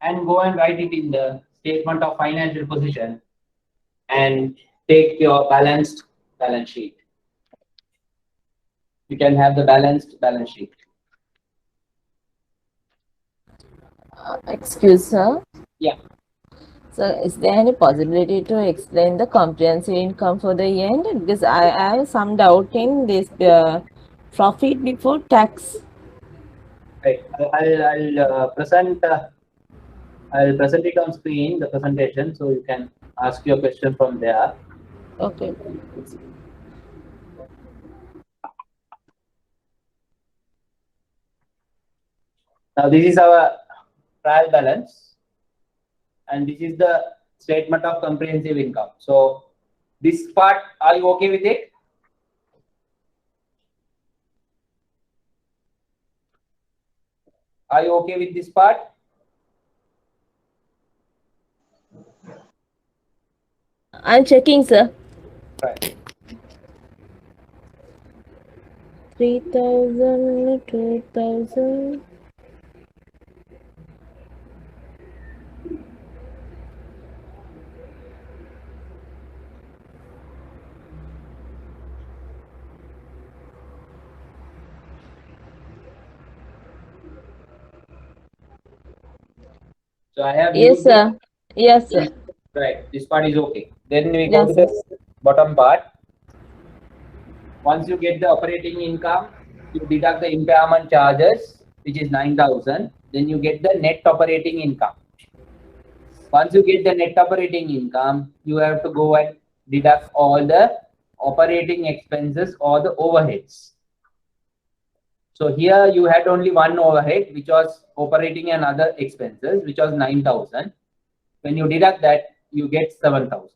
[SPEAKER 1] and go and write it in the statement of financial position and take your balanced balance sheet. You can have the balanced balance sheet.
[SPEAKER 2] Excuse, sir.
[SPEAKER 1] Yeah.
[SPEAKER 2] So, is there any possibility to explain the comprehensive income for the end? Because I have some doubt in this profit before tax.
[SPEAKER 1] Right. I'll present. I'll present it on screen, the presentation, so you can ask your question from there.
[SPEAKER 2] Okay.
[SPEAKER 1] Now this is our trial balance, and this is the statement of comprehensive income. So this part, are you okay with it? Are you okay with this part?
[SPEAKER 2] I'm checking, sir.
[SPEAKER 1] Right.
[SPEAKER 2] 3,000, 2,000.
[SPEAKER 1] So I have.
[SPEAKER 2] Yes, sir. Yes, sir.
[SPEAKER 1] Right. This part is okay. Then we go
[SPEAKER 2] Yes,
[SPEAKER 1] to the bottom part. Once you get the operating income, you deduct the impairment charges, which is 9,000. Then you get the net operating income. Once you get the net operating income, you have to go and deduct all the operating expenses or the overheads. So here you had only one overhead, which was operating and other expenses, which was 9,000. When you deduct that, you get 7,000.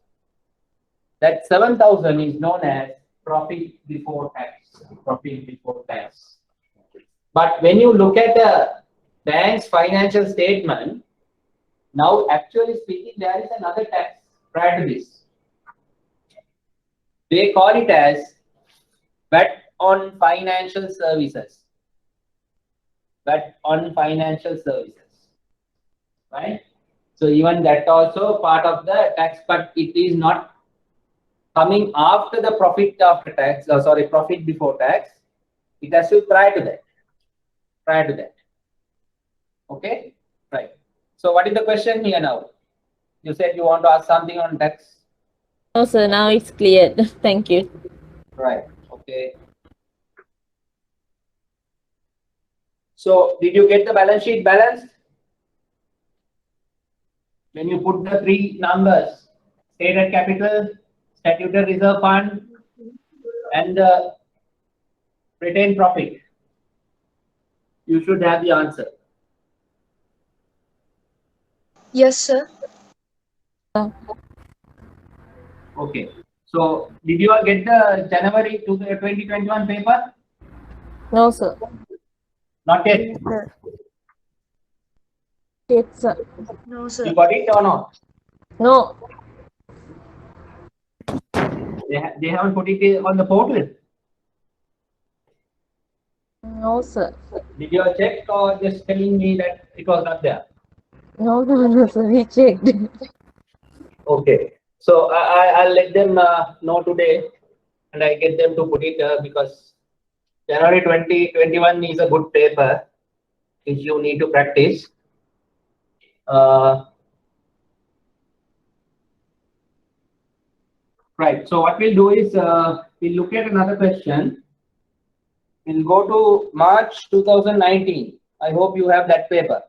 [SPEAKER 1] That 7,000 is known as profit before tax. Profit before tax. But when you look at the bank's financial statement, Now, actually speaking, there is another tax prior to this. They call it as VAT on financial services. VAT on financial services, right? So even that also part of the tax, but it is not coming after the profit after tax, profit before tax. It has to be prior to that. Prior to that. Okay, right. So what is the question here now? You said you want to ask something on tax.
[SPEAKER 2] No, sir, now it's clear. Thank you.
[SPEAKER 1] Right. Okay. So did you get the balance sheet balanced? When you put the three numbers, stated capital, statutory reserve fund, and the retained profit, you should have the answer.
[SPEAKER 5] Yes, sir.
[SPEAKER 1] Okay. So did you all get the January 2021 paper?
[SPEAKER 2] No, sir.
[SPEAKER 1] Not yet.
[SPEAKER 4] Yes, sir.
[SPEAKER 2] Yes, sir.
[SPEAKER 5] No, sir.
[SPEAKER 1] You got it or not?
[SPEAKER 2] No.
[SPEAKER 1] They haven't put it on the portal.
[SPEAKER 2] No, sir.
[SPEAKER 1] Did you all check or just telling me that it was not there?
[SPEAKER 2] No, sir. We checked.
[SPEAKER 1] Okay. So I'll let them know today, and I get them to put it because January 2021 is a good paper which you need to practice. Right. So what we'll do is we'll look at another question. We'll go to March 2019. I hope you have that paper.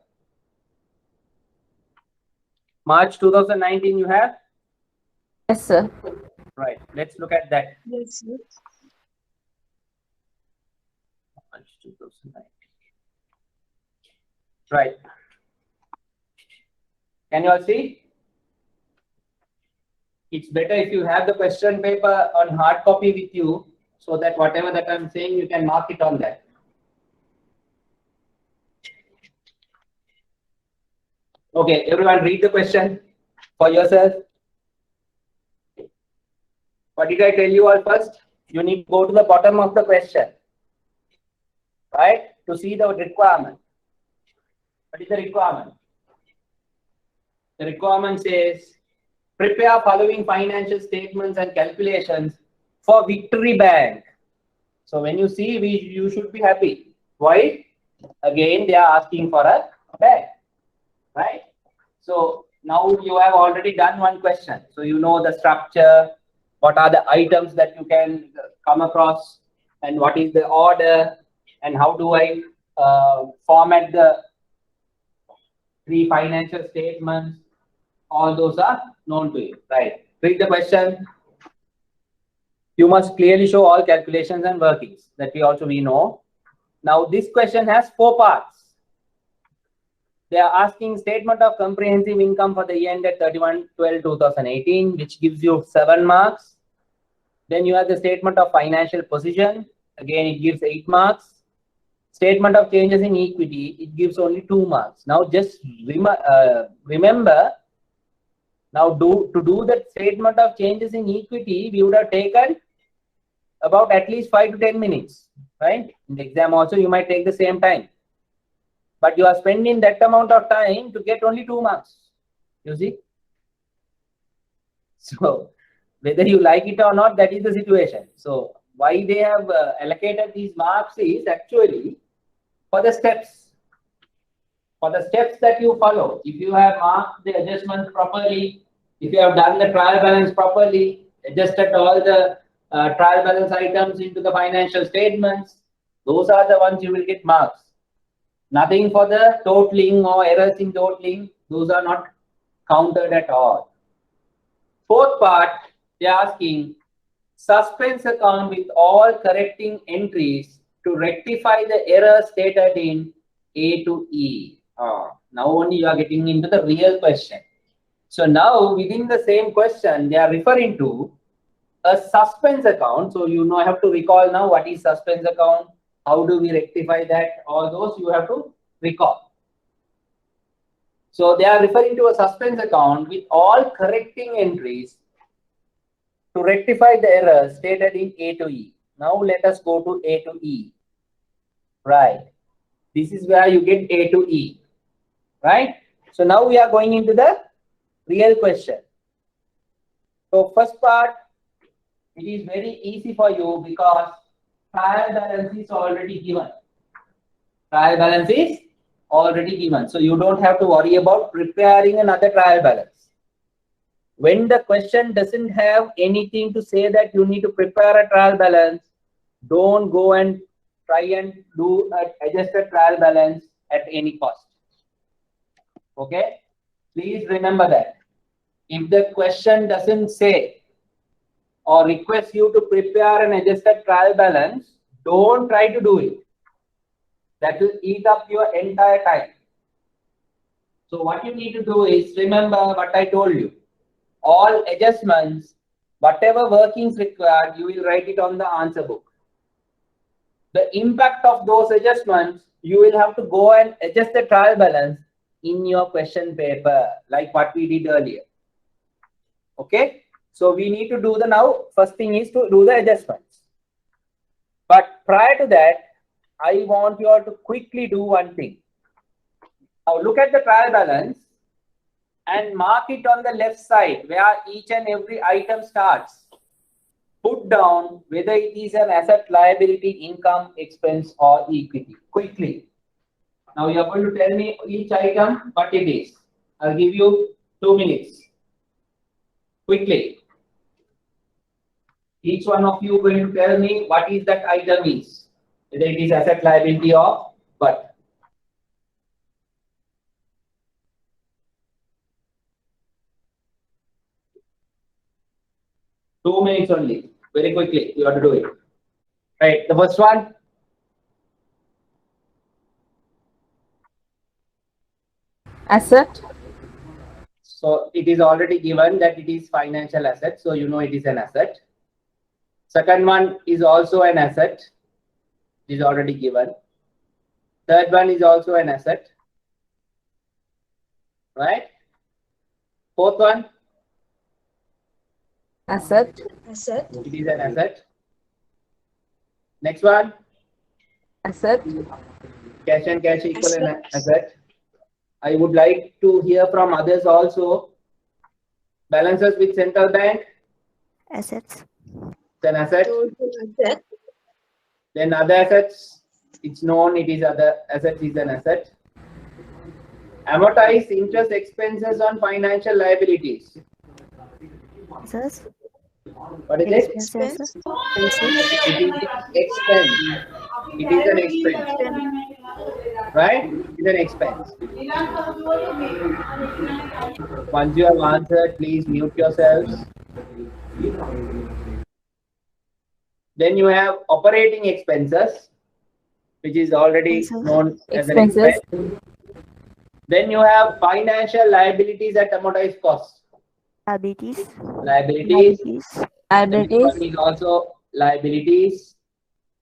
[SPEAKER 1] March 2019 you have?
[SPEAKER 2] Yes, sir.
[SPEAKER 1] Right. Let's look at that.
[SPEAKER 5] Yes, sir.
[SPEAKER 1] March 2019. Right. Can you all see? It's better if you have the question paper on hard copy with you, so that whatever that I'm saying, you can mark it on that. Okay, everyone read the question for yourself. What did I tell you all first? You need to go to the bottom of the question, right? To see the requirement. What is the requirement? The requirement says, prepare following financial statements and calculations for Victory Bank. So when you see, you should be happy. Why? Again, they are asking for a bank, right? So now you have already done one question. So you know the structure, what are the items that you can come across, and what is the order, and how do I format the three financial statements. All those are known to you, right? Read the question. You must clearly show all calculations and workings that we know. Now this question has 4 parts. They are asking statement of comprehensive income for the year ended 31/12/2018, which gives you 7 marks. Then you have the statement of financial position. Again, it gives 8 marks. Statement of changes in equity, it gives only 2 marks. Now just remember, now to do that statement of changes in equity, we would have taken about at least 5 to 10 minutes, right? In the exam also, you might take the same time. But you are spending that amount of time to get only 2 marks, you see? So whether you like it or not, that is the situation. So why they have allocated these marks is actually for the steps. For the steps that you follow. If you have marked the adjustments properly, if you have done the trial balance properly, adjusted all the trial balance items into the financial statements, those are the ones you will get marks. Nothing for the totaling or errors in totaling, those are not counted at all. 4th part, they are asking suspense account with all correcting entries to rectify the error stated in A to E. Now only you are getting into the real question. So now within the same question, they are referring to a suspense account. So you know, I have to recall now what is suspense account, how do we rectify that, all those you have to recall. So they are referring to a suspense account with all correcting entries to rectify the errors stated in A to E. Now let us go to A to E. Right. This is where you get A to E. Right. So now we are going into the real question. So first part, it is very easy for you because trial balance is already given. Trial balance is already given. So you don't have to worry about preparing another trial balance. When the question doesn't have anything to say that you need to prepare a trial balance, don't go and try and do an adjusted trial balance at any cost. Okay? Please remember that. If the question doesn't say or request you to prepare an adjusted trial balance, don't try to do it. That will eat up your entire time. So what you need to do is remember what I told you. All adjustments, whatever workings required, you will write it on the answer book. The impact of those adjustments, you will have to go and adjust the trial balance in your question paper, like what we did earlier. Okay? So we need to do the now, first thing is to do the adjustments. But prior to that, I want you all to quickly do one thing. Now look at the trial balance and mark it on the left side where each and every item starts. Put down whether it is an asset, liability, income, expense, or equity. Quickly. Now you are going to tell me each item what it is. I'll give you 2 minutes. Quickly. Each one of you going to tell me what is that item is. Whether it is asset, liability, or what. Two minutes only. Very quickly, you have to do it. Right. The first one.
[SPEAKER 2] Asset.
[SPEAKER 1] So it is already given that it is financial asset. So you know it is an asset. Second one is also an asset. It is already given. Third one is also an asset. Right. Fourth one.
[SPEAKER 2] Asset.
[SPEAKER 5] Asset.
[SPEAKER 1] It is an asset. Next one.
[SPEAKER 2] Asset.
[SPEAKER 1] Cash and cash equal an
[SPEAKER 5] Asset.
[SPEAKER 1] asset. I would like to hear from others also. Balances with central bank.
[SPEAKER 4] Assets.
[SPEAKER 1] It's an asset.
[SPEAKER 5] Asset.
[SPEAKER 1] Then other assets. It's known it is other assets is an asset. Amortize interest expenses on financial liabilities.
[SPEAKER 4] Expenses.
[SPEAKER 1] What is it?
[SPEAKER 4] Expenses.
[SPEAKER 1] It is expense. It is an expense. Right? It is an expense. Once you have answered, please mute yourselves. Then you have operating expenses, which is already
[SPEAKER 4] Expenses.
[SPEAKER 1] known as an
[SPEAKER 2] Expenses.
[SPEAKER 1] expense. Then you have financial liabilities at amortized cost.
[SPEAKER 4] Liabilities.
[SPEAKER 1] Liabilities.
[SPEAKER 4] Liabilities.
[SPEAKER 1] The next one
[SPEAKER 2] Liabilities.
[SPEAKER 1] is also liabilities.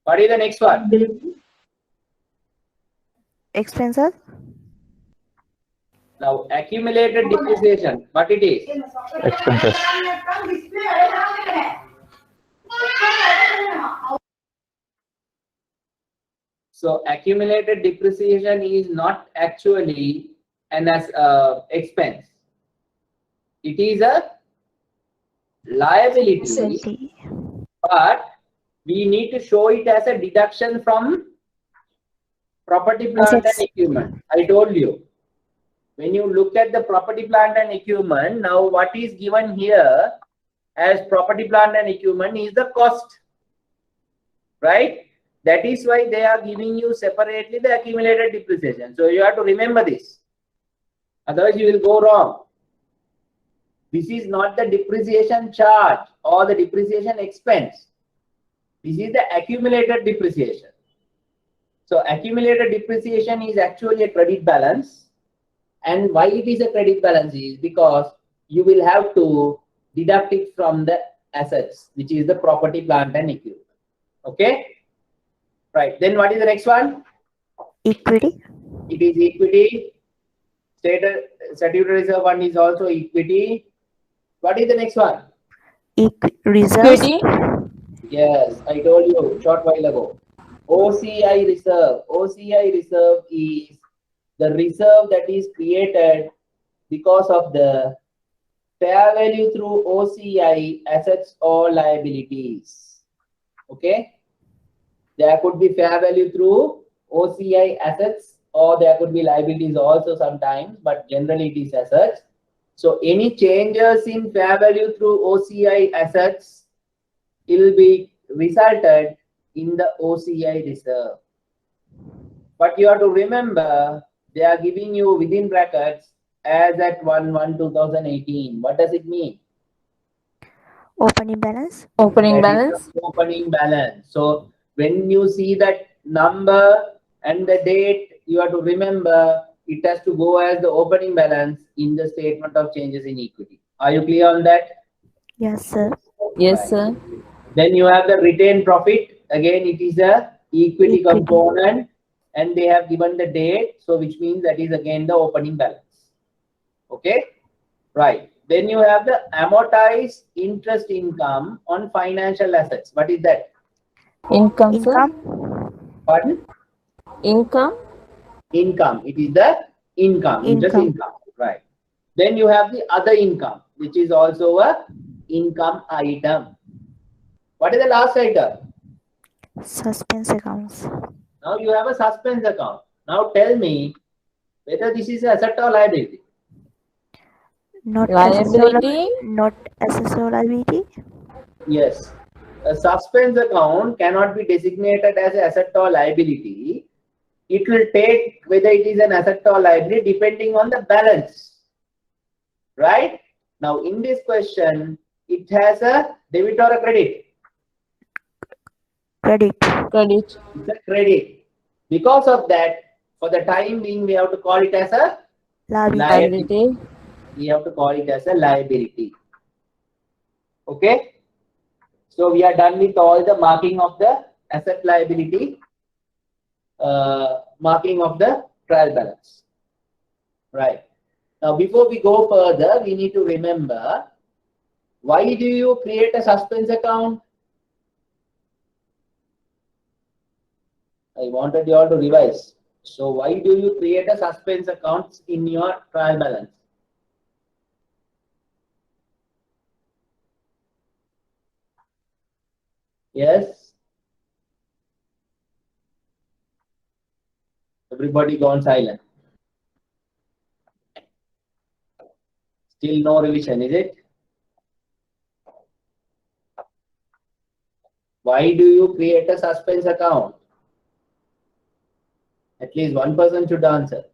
[SPEAKER 1] What is the next one?
[SPEAKER 4] Expenses.
[SPEAKER 1] Now, accumulated depreciation. What it is?
[SPEAKER 3] Expenses.
[SPEAKER 1] So, accumulated depreciation is not actually an expense. It is a liability,
[SPEAKER 4] Liability.
[SPEAKER 1] but we need to show it as a deduction from property, plant,
[SPEAKER 4] Assets.
[SPEAKER 1] and equipment. I told you. When you look at the property, plant, and equipment, now what is given here as property, plant, and equipment is the cost, right? That is why they are giving you separately the accumulated depreciation. So you have to remember this. Otherwise, you will go wrong. This is not the depreciation charge or the depreciation expense. This is the accumulated depreciation. So accumulated depreciation is actually a credit balance. And why it is a credit balance is because you will have to deduct it from the assets, which is the property, plant, and equipment. Okay? Right. Then what is the next one?
[SPEAKER 4] Equity.
[SPEAKER 1] It is equity. Statutory reserve fund is also equity. What is the next one?
[SPEAKER 4] Reserves.
[SPEAKER 2] Equity.
[SPEAKER 1] Yes, I told you short while ago. OCI reserve. OCI reserve is the reserve that is created because of the fair value through OCI assets or liabilities. Okay. There could be fair value through OCI assets, or there could be liabilities also sometimes, but generally it is assets. So any changes in fair value through OCI assets will be resulted in the OCI reserve. But you have to remember, they are giving you within brackets as at 1/1/2018. What does it mean?
[SPEAKER 4] Opening balance.
[SPEAKER 2] Opening
[SPEAKER 1] That is
[SPEAKER 2] balance.
[SPEAKER 1] the opening balance. So when you see that number and the date, you have to remember it has to go as the opening balance in the statement of changes in equity. Are you clear on that?
[SPEAKER 4] Yes, sir.
[SPEAKER 2] Yes, sir.
[SPEAKER 1] Then you have the retained profit. Again, it is a equity
[SPEAKER 4] Equity.
[SPEAKER 1] component, and they have given the date, so which means that is again the opening balance. Okay, right. Then you have the amortized interest income on financial assets. What is that?
[SPEAKER 2] Income, sir.
[SPEAKER 4] Income.
[SPEAKER 1] Pardon?
[SPEAKER 2] Income.
[SPEAKER 1] Income. It is the income. Interest
[SPEAKER 4] Income.
[SPEAKER 1] income. Right. Then you have the other income, which is also a income item. What is the last item?
[SPEAKER 4] Suspense accounts.
[SPEAKER 1] Now you have a suspense account. Now tell me whether this is asset or liability.
[SPEAKER 4] Not
[SPEAKER 2] Liability.
[SPEAKER 4] Not assessor liability.
[SPEAKER 1] Yes. A suspense account cannot be designated as an asset or liability. It will take whether it is an asset or liability depending on the balance. Right? Now in this question, it has a debit or a credit.
[SPEAKER 4] Credit.
[SPEAKER 2] Credit.
[SPEAKER 1] It's a credit. Because of that, for the time being, we have to call it as a
[SPEAKER 4] Liability.
[SPEAKER 2] Liability.
[SPEAKER 1] we have to call it as a liability. Okay. So we are done with all the marking of the asset liability, marking of the trial balance. Right. Now, before we go further, we need to remember, why do you create a suspense account? I wanted you all to revise. So why do you create a suspense account in your trial balance? Yes? Everybody gone silent. Still no revision, is it? Why do you create a suspense account? At least one person should answer.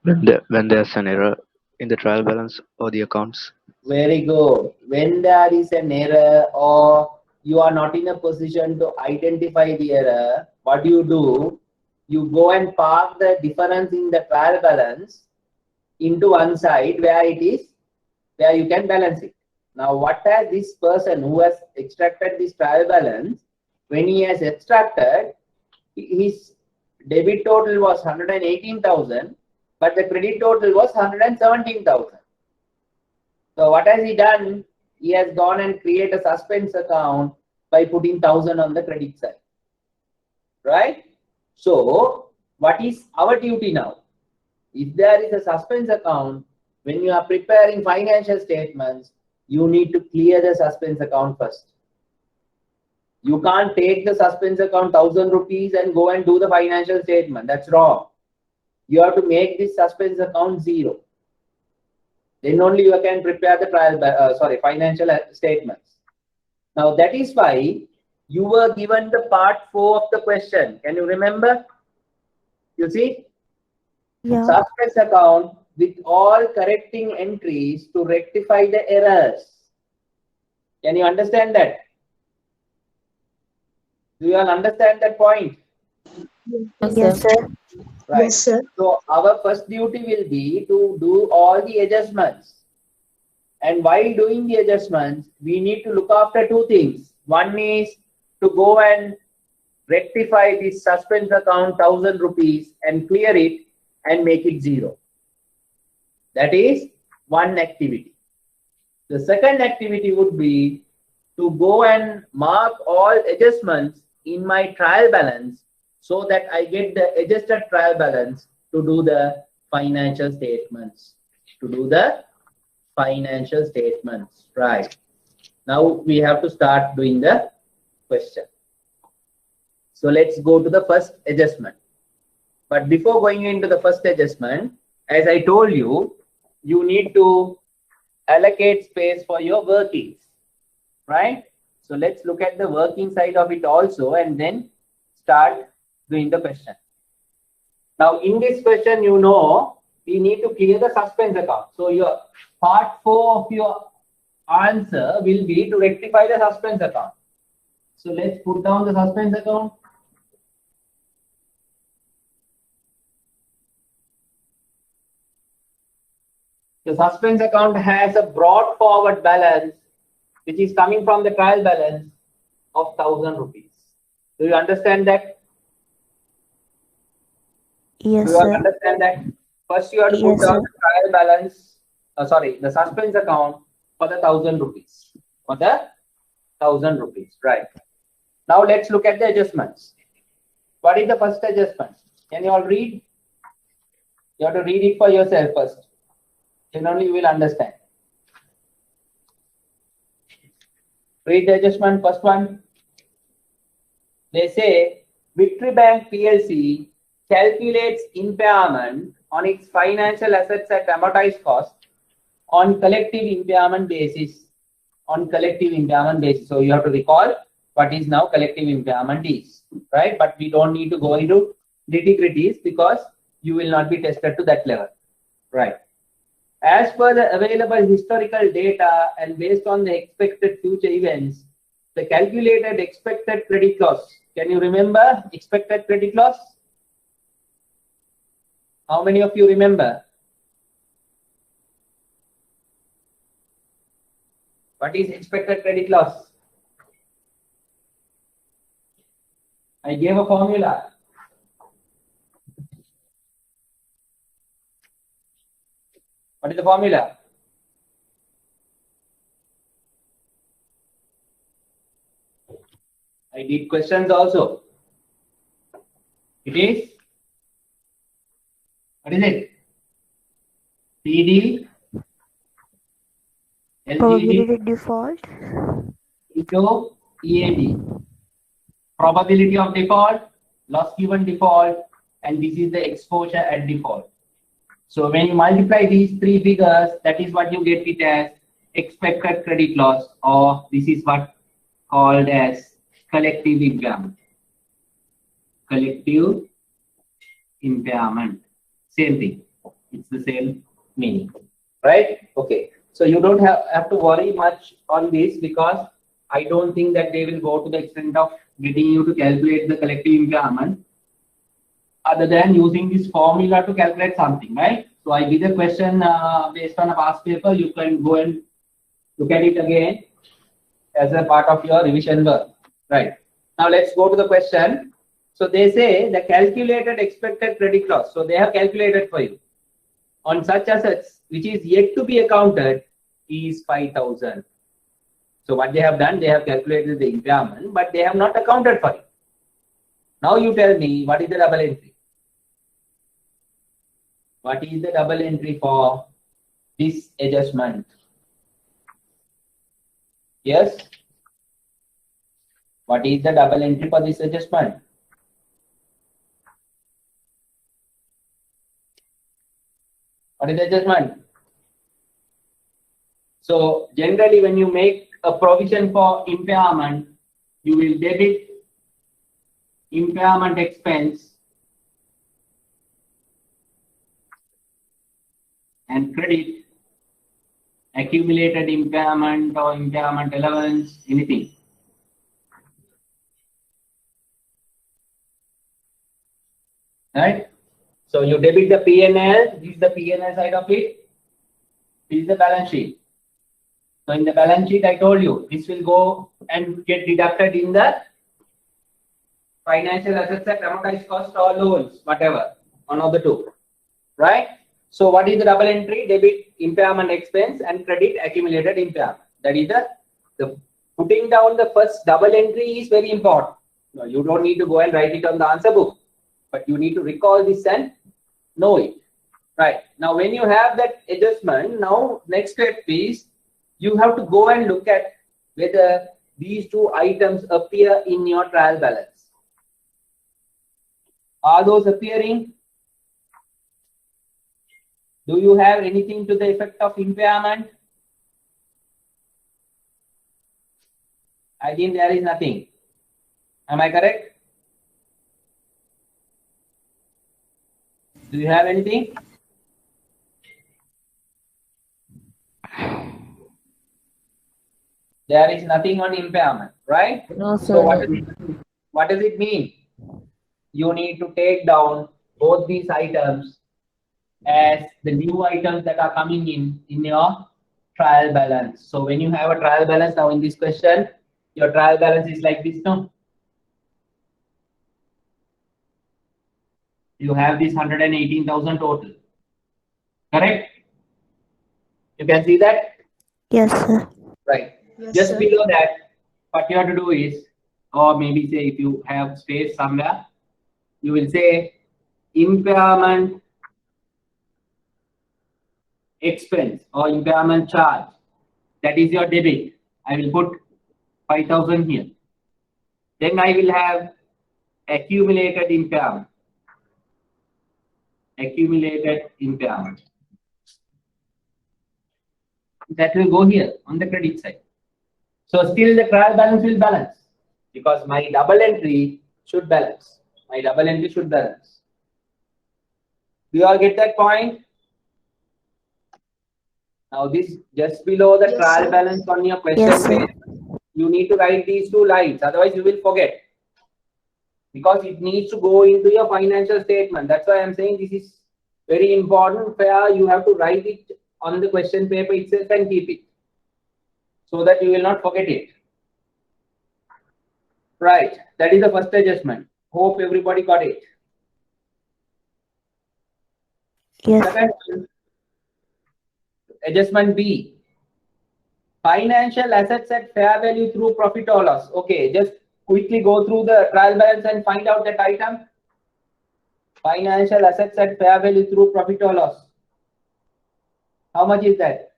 [SPEAKER 6] When there's an error in the trial balance or the accounts.
[SPEAKER 1] Very good. When there is an error or you are not in a position to identify the error, what do? You go and park the difference in the trial balance into one side where you can balance it. Now, what has this person who has extracted this trial balance, when he has extracted, his debit total was 118,000, but the credit total was 117,000. So what has he done? He has gone and created a suspense account by putting 1,000 on the credit side. Right? So what is our duty now? If there is a suspense account, when you are preparing financial statements, you need to clear the suspense account first. You can't take the suspense account 1,000 rupees and go and do the financial statement. That's wrong. You have to make this suspense account 0. Then only you can prepare the financial statements. Now that is why you were given the part 4 of the question. Can you remember? You see?
[SPEAKER 4] Yeah.
[SPEAKER 1] Suspense account with all correcting entries to rectify the errors. Can you understand that? Do you all understand that point?
[SPEAKER 4] Yes, sir.
[SPEAKER 1] Right.
[SPEAKER 5] Yes, sir.
[SPEAKER 1] So our first duty will be to do all the adjustments. And while doing the adjustments, we need to look after 2 things. One is to go and rectify this suspense account 1,000 rupees and clear it. and make it 0. That is one activity. The second activity would be to go and mark all adjustments in my trial balance so that I get the adjusted trial balance to do the financial statements. Right. Now we have to start doing the question. So let's go to the first adjustment. But before going into the first adjustment, as I told you, you need to allocate space for your workings, right? So let's look at the working side of it also and then start doing the question. Now in this question, you know, we need to clear the suspense account. So your part 4 of your answer will be to rectify the suspense account. So let's put down the suspense account. The suspense account has a brought forward balance which is coming from the trial balance of 1,000 rupees. Do you understand that?
[SPEAKER 4] Yes,
[SPEAKER 1] Do you
[SPEAKER 4] sir.
[SPEAKER 1] understand that? First you have to put
[SPEAKER 4] Yes,
[SPEAKER 1] down
[SPEAKER 4] sir.
[SPEAKER 1] the trial balance, the suspense account for the 1,000 rupees. For the 1,000 rupees, right? Now let's look at the adjustments. What is the first adjustment? Can you all read? You have to read it for yourself first. Then only you will understand. Read the adjustment, first one. They say Victory Bank PLC calculates impairment on its financial assets at amortized cost on collective impairment basis. So you have to recall what is now collective impairment is, right? But we don't need to go into nitty-gritties because you will not be tested to that level, right? As per the available historical data and based on the expected future events, the calculated expected credit loss. Can you remember expected credit loss? How many of you remember? What is expected credit loss? I gave a formula. What is the formula? I did questions also. It is, what is it? PD,
[SPEAKER 4] Probability
[SPEAKER 1] LGD
[SPEAKER 4] default.
[SPEAKER 1] into EAD. Probability of default, loss given default, and this is the exposure at default. So when you multiply these three figures, that is what you get it as expected credit loss, or this is what called as collective impairment. Collective impairment. Same thing. It's the same meaning. Right? Okay. So you don't have to worry much on this because I don't think that they will go to the extent of getting you to calculate the collective impairment other than using this formula to calculate something, right? So I give the question based on a past paper. You can go and look at it again as a part of your revision work, right? Now let's go to the question. So they say the calculated expected credit loss. So they have calculated for you on such assets which is yet to be accounted is 5,000. So what they have done, they have calculated the impairment, but they have not accounted for it. Now you tell me, what is the double entry? What is the double entry for this adjustment? Yes? What is the double entry for this adjustment? What is the adjustment? So generally when you make a provision for impairment, you will debit impairment expense and credit accumulated impairment or impairment allowance, anything. Right? So you debit the P&L, this is the P&L side of it, this is the balance sheet. So in the balance sheet, I told you, this will go and get deducted in the financial assets at amortized cost or loans, whatever, one of the two. right? So what is the double entry? Debit impairment expense and credit accumulated impairment. That is the putting down the first double entry is very important. No, you don't need to go and write it on the answer book, but you need to recall this and know it. Right. Now, when you have that adjustment, now next step is you have to go and look at whether these two items appear in your trial balance. Are those appearing? Do you have anything to the effect of impairment? I think there is nothing. Am I correct? Do you have anything? There is nothing on impairment, right?
[SPEAKER 2] No, sir.
[SPEAKER 1] So what does it mean? You need to take down both these items as the new items that are coming in your trial balance. So when you have a trial balance now in this question, your trial balance is like this, no? You have this 118,000 total, correct? You can see that?
[SPEAKER 4] Yes, sir.
[SPEAKER 1] Right.
[SPEAKER 5] Yes,
[SPEAKER 1] Just
[SPEAKER 5] sir.
[SPEAKER 1] below that, what you have to do is, or maybe say if you have space somewhere, you will say impairment expense or impairment charge. That is your debit. I will put 5,000 here. Then I will have accumulated impairment. Accumulated impairment. That will go here on the credit side. So still the trial balance will balance because my double entry should balance. My double entry should balance. Do you all get that point? Now this just below the
[SPEAKER 5] Yes,
[SPEAKER 1] trial
[SPEAKER 5] sir.
[SPEAKER 1] balance on your question
[SPEAKER 4] Yes, sir.
[SPEAKER 1] page, you need to write these two lines, otherwise you will forget. Because it needs to go into your financial statement. That's why I'm saying this is very important. Where you have to write it on the question paper itself and keep it, so that you will not forget it. Right. That is the first adjustment. Hope everybody got it.
[SPEAKER 4] Yes.
[SPEAKER 1] Second, adjustment B. Financial assets at fair value through profit or loss. Okay, just quickly go through the trial balance and find out that item. Financial assets at fair value through profit or loss. How much is that?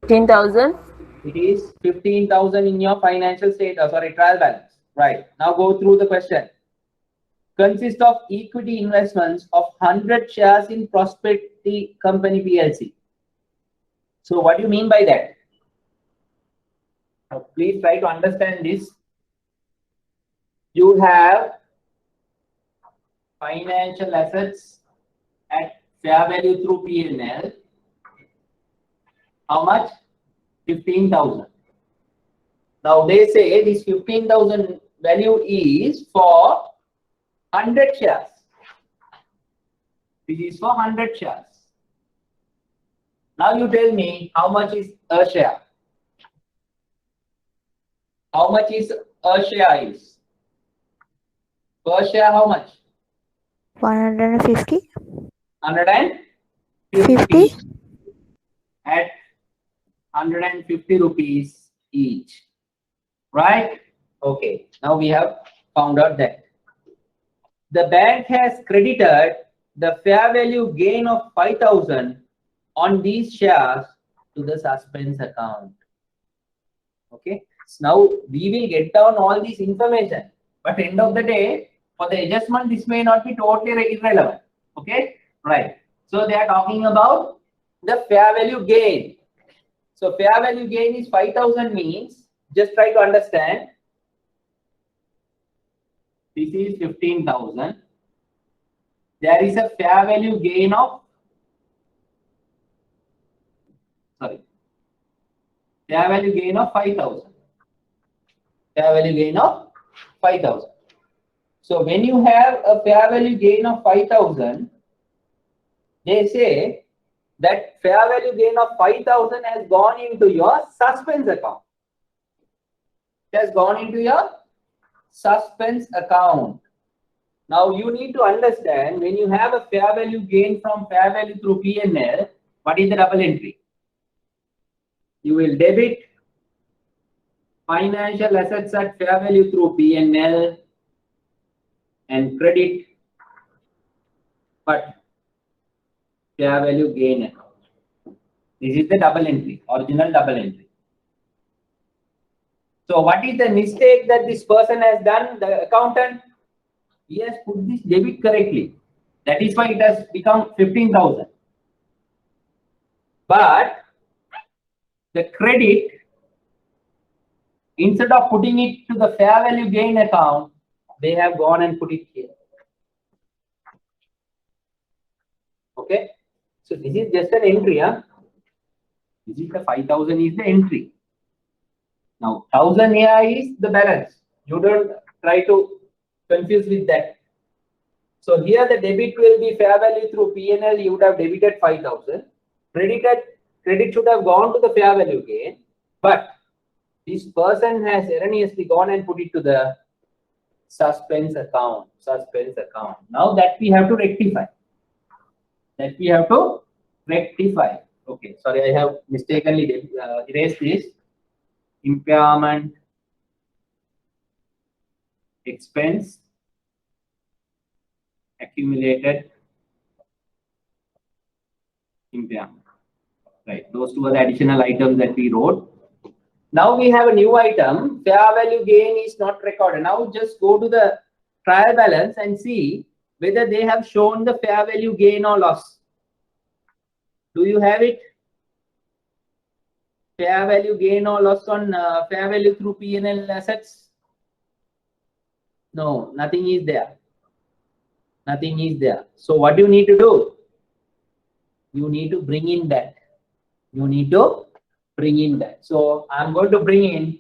[SPEAKER 2] 15,000.
[SPEAKER 1] It is 15,000 in your financial trial balance. Right. Now go through the question. Consists of equity investments of 100 shares in Prosperity Company PLC. So what do you mean by that? Now, please try to understand this. You have financial assets at fair value through P&L. How much? 15,000. Now they say this 15,000 value is for 100 shares. This is for 100 shares. Now you tell me how much is a share. How much is a share is? Per share how much?
[SPEAKER 4] 150.
[SPEAKER 1] 150
[SPEAKER 4] 50.
[SPEAKER 1] at 150 rupees each. Right? Okay. Now we have found out that the bank has credited the fair value gain of 5,000 on these shares to the suspense account. Okay. So now we will get down all this information, but end of the day, for the adjustment, this may not be totally irrelevant. Okay. Right. So they are talking about the fair value gain. So fair value gain is 5,000 means, just try to understand. This is 15,000. There is a fair value gain of, fair value gain of 5,000. Fair value gain of 5,000. So when you have a fair value gain of 5,000, they say that fair value gain of 5,000 has gone into your suspense account. It has gone into your suspense account. Now you need to understand, when you have a fair value gain from fair value through P&L, what is the double entry? You will debit financial assets at fair value through P&L and credit but fair value gain account. This is the double entry, original double entry. So what is the mistake that this person has done? The accountant, he has put this debit correctly. That is why it has become 15,000. But the credit, instead of putting it to the fair value gain account, they have gone and put it here. Okay. So this is just an entry. Huh? This is the 5,000 is the entry. Now 1,000 here is the balance. You don't try to confuse with that. So here the debit will be fair value through P&L. You would have debited 5,000. Credit should have gone to the fair value gain, but this person has erroneously gone and put it to the suspense account. Now that we have to rectify. Okay, sorry, I have mistakenly erased this. Impairment expense accumulated impairment. Right, those two are the additional items that we wrote. Now we have a new item, fair value gain is not recorded. Now just go to the trial balance and see whether they have shown the fair value gain or loss. Do you have it? Fair value gain or loss on fair value through P&L assets? No, nothing is there. Nothing is there. So what do you need to do? You need to bring in that. So I'm going to bring in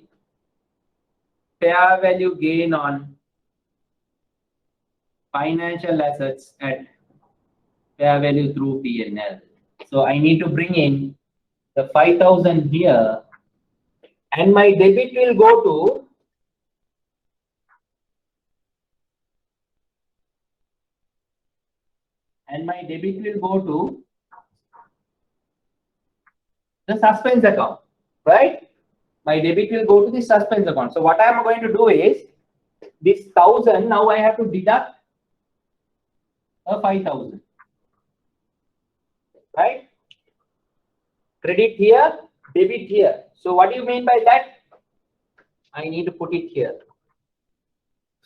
[SPEAKER 1] fair value gain on financial assets at fair value through P&L. So I need to bring in the 5,000 here, and my debit will go to the suspense account, right? My debit will go to the suspense account. So what I am going to do is this 1,000. Now I have to deduct a 5,000, right? Credit here, debit here. So what do you mean by that? I need to put it here.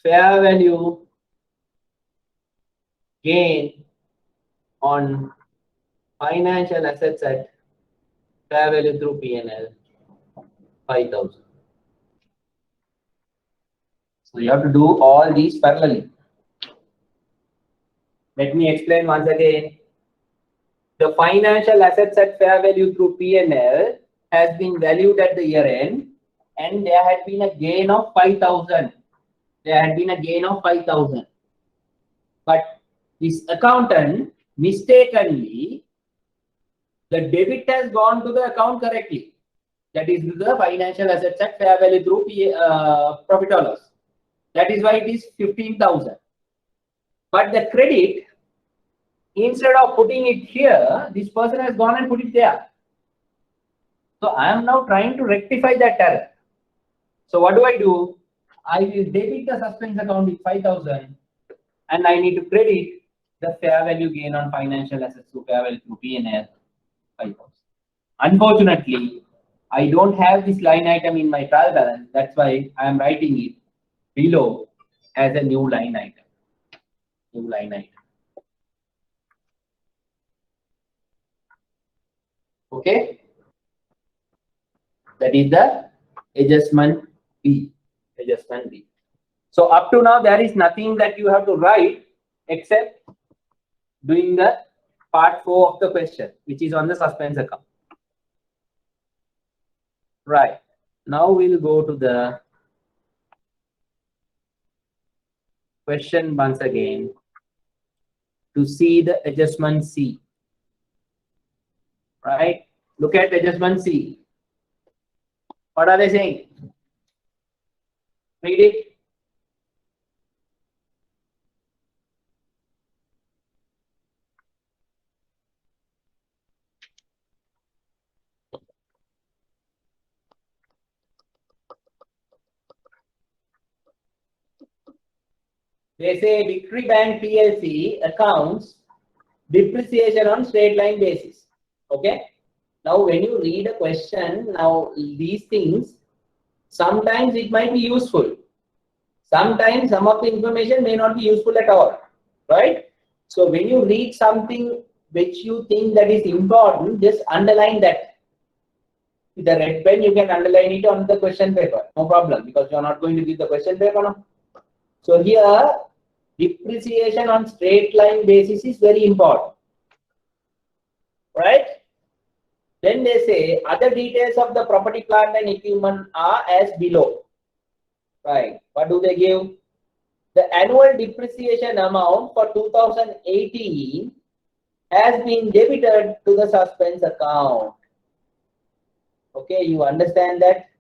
[SPEAKER 1] Fair value gain on financial assets at fair value through P&L 5,000. So you have to do all these parallelly. Let me explain once again. The financial assets at fair value through P&L has been valued at the year end, and there had been a gain of 5,000. But this accountant mistakenly, the debit has gone to the account correctly. That is the financial assets at fair value through profit or loss. That is why it is 15,000. But the credit, instead of putting it here, this person has gone and put it there. So I am now trying to rectify that error. So what do? I will debit the suspense account with 5,000, and I need to credit the fair value gain on financial assets through fair value through P&L 5,000. Unfortunately, I don't have this line item in my trial balance. That's why I am writing it below as a new line item. Okay, that is the adjustment B. So up to now there is nothing that you have to write except doing the part 4 of the question, which is on the suspense account. Right, now we'll go to the question once again to see the adjustment C. Right, look at adjustment C. What are they saying? Read it. They say Victory Bank PLC accounts depreciation on straight line basis. Okay. Now, when you read a question, now these things, sometimes it might be useful. Sometimes some of the information may not be useful at all, right? So when you read something which you think that is important, just underline that. With the red pen, you can underline it on the question paper, no problem, because you are not going to give the question paper now. So here, depreciation on straight line basis is very important, right? Then they say other details of the property, plant and equipment are as below. Right. What do they give? The annual depreciation amount for 2018 has been debited to the suspense account. Okay, you understand that?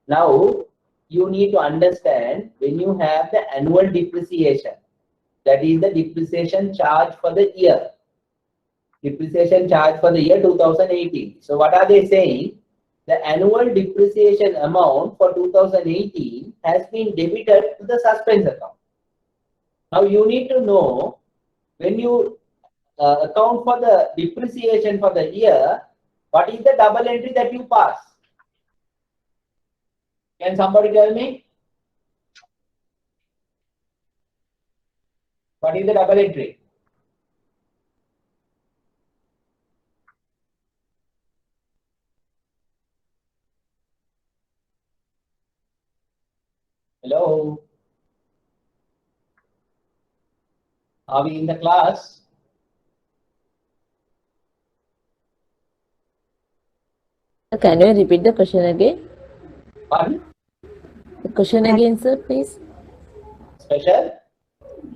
[SPEAKER 1] Now, you need to understand when you have the annual depreciation, that is the depreciation charge for the year. Depreciation charge for the year 2018. So what are they saying? The annual depreciation amount for 2018 has been debited to the suspense account. Now you need to know when you account for the depreciation for the year, what is the double entry that you pass? Can somebody tell me? What is the double entry? Hello? Are we in the class?
[SPEAKER 2] Can you repeat the question again?
[SPEAKER 1] Pardon?
[SPEAKER 2] The question again, sir, please.
[SPEAKER 1] Special?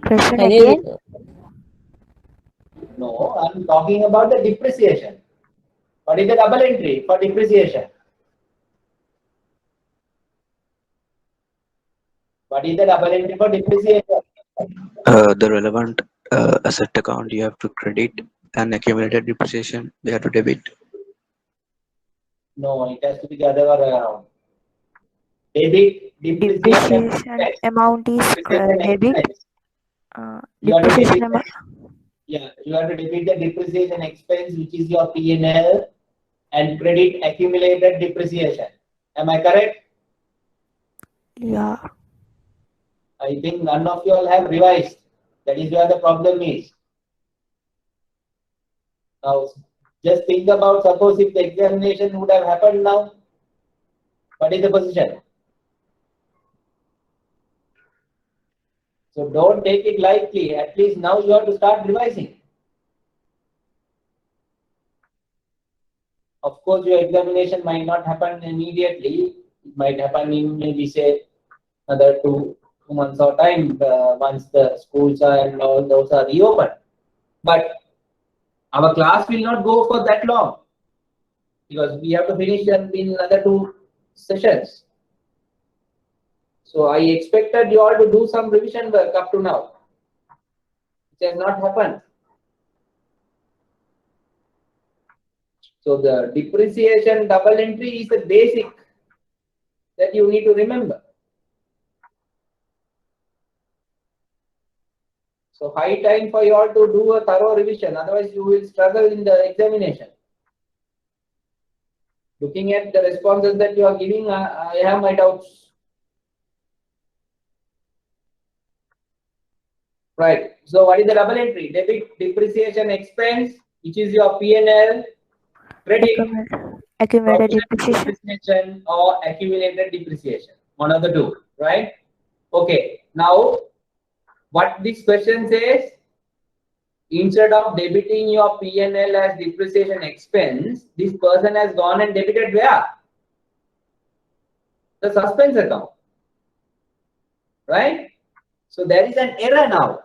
[SPEAKER 4] Question
[SPEAKER 2] Can
[SPEAKER 4] again?
[SPEAKER 2] you?
[SPEAKER 1] No, I'm talking about the depreciation. What is the double entry for depreciation? What is the double entry for depreciation?
[SPEAKER 6] The relevant asset account you have to credit, and accumulated depreciation you have to debit.
[SPEAKER 1] No, it has to be the other way around. Debit, depreciation,
[SPEAKER 4] Depreciation amount is debit.
[SPEAKER 1] You have to
[SPEAKER 4] Depreciation
[SPEAKER 1] debit,
[SPEAKER 4] amount.
[SPEAKER 1] yeah, you have to debit the depreciation expense, which is your P&L, and credit accumulated depreciation. Am I correct?
[SPEAKER 4] Yeah.
[SPEAKER 1] I think none of you all have revised. That is where the problem is. Now, just think about, suppose if the examination would have happened now, what is the position? So don't take it lightly. At least now you have to start revising. Of course, your examination might not happen immediately. It might happen in maybe say another two months or time once the schools are and all those are reopened. But our class will not go for that long because we have to finish them in another 2 sessions. So I expected you all to do some revision work up to now, which has not happened. So the depreciation double entry is a basic that you need to remember. So high time for you all to do a thorough revision, otherwise you will struggle in the examination. Looking at the responses that you are giving, I have my doubts. Right. So what is the double entry? Debit depreciation expense, which is your P&L, credit
[SPEAKER 4] Accumulated
[SPEAKER 1] depreciation or accumulated depreciation. One of the two, right? Okay. Now, what this question says, instead of debiting your P&L as depreciation expense, this person has gone and debited where? The suspense account, right? So there is an error now.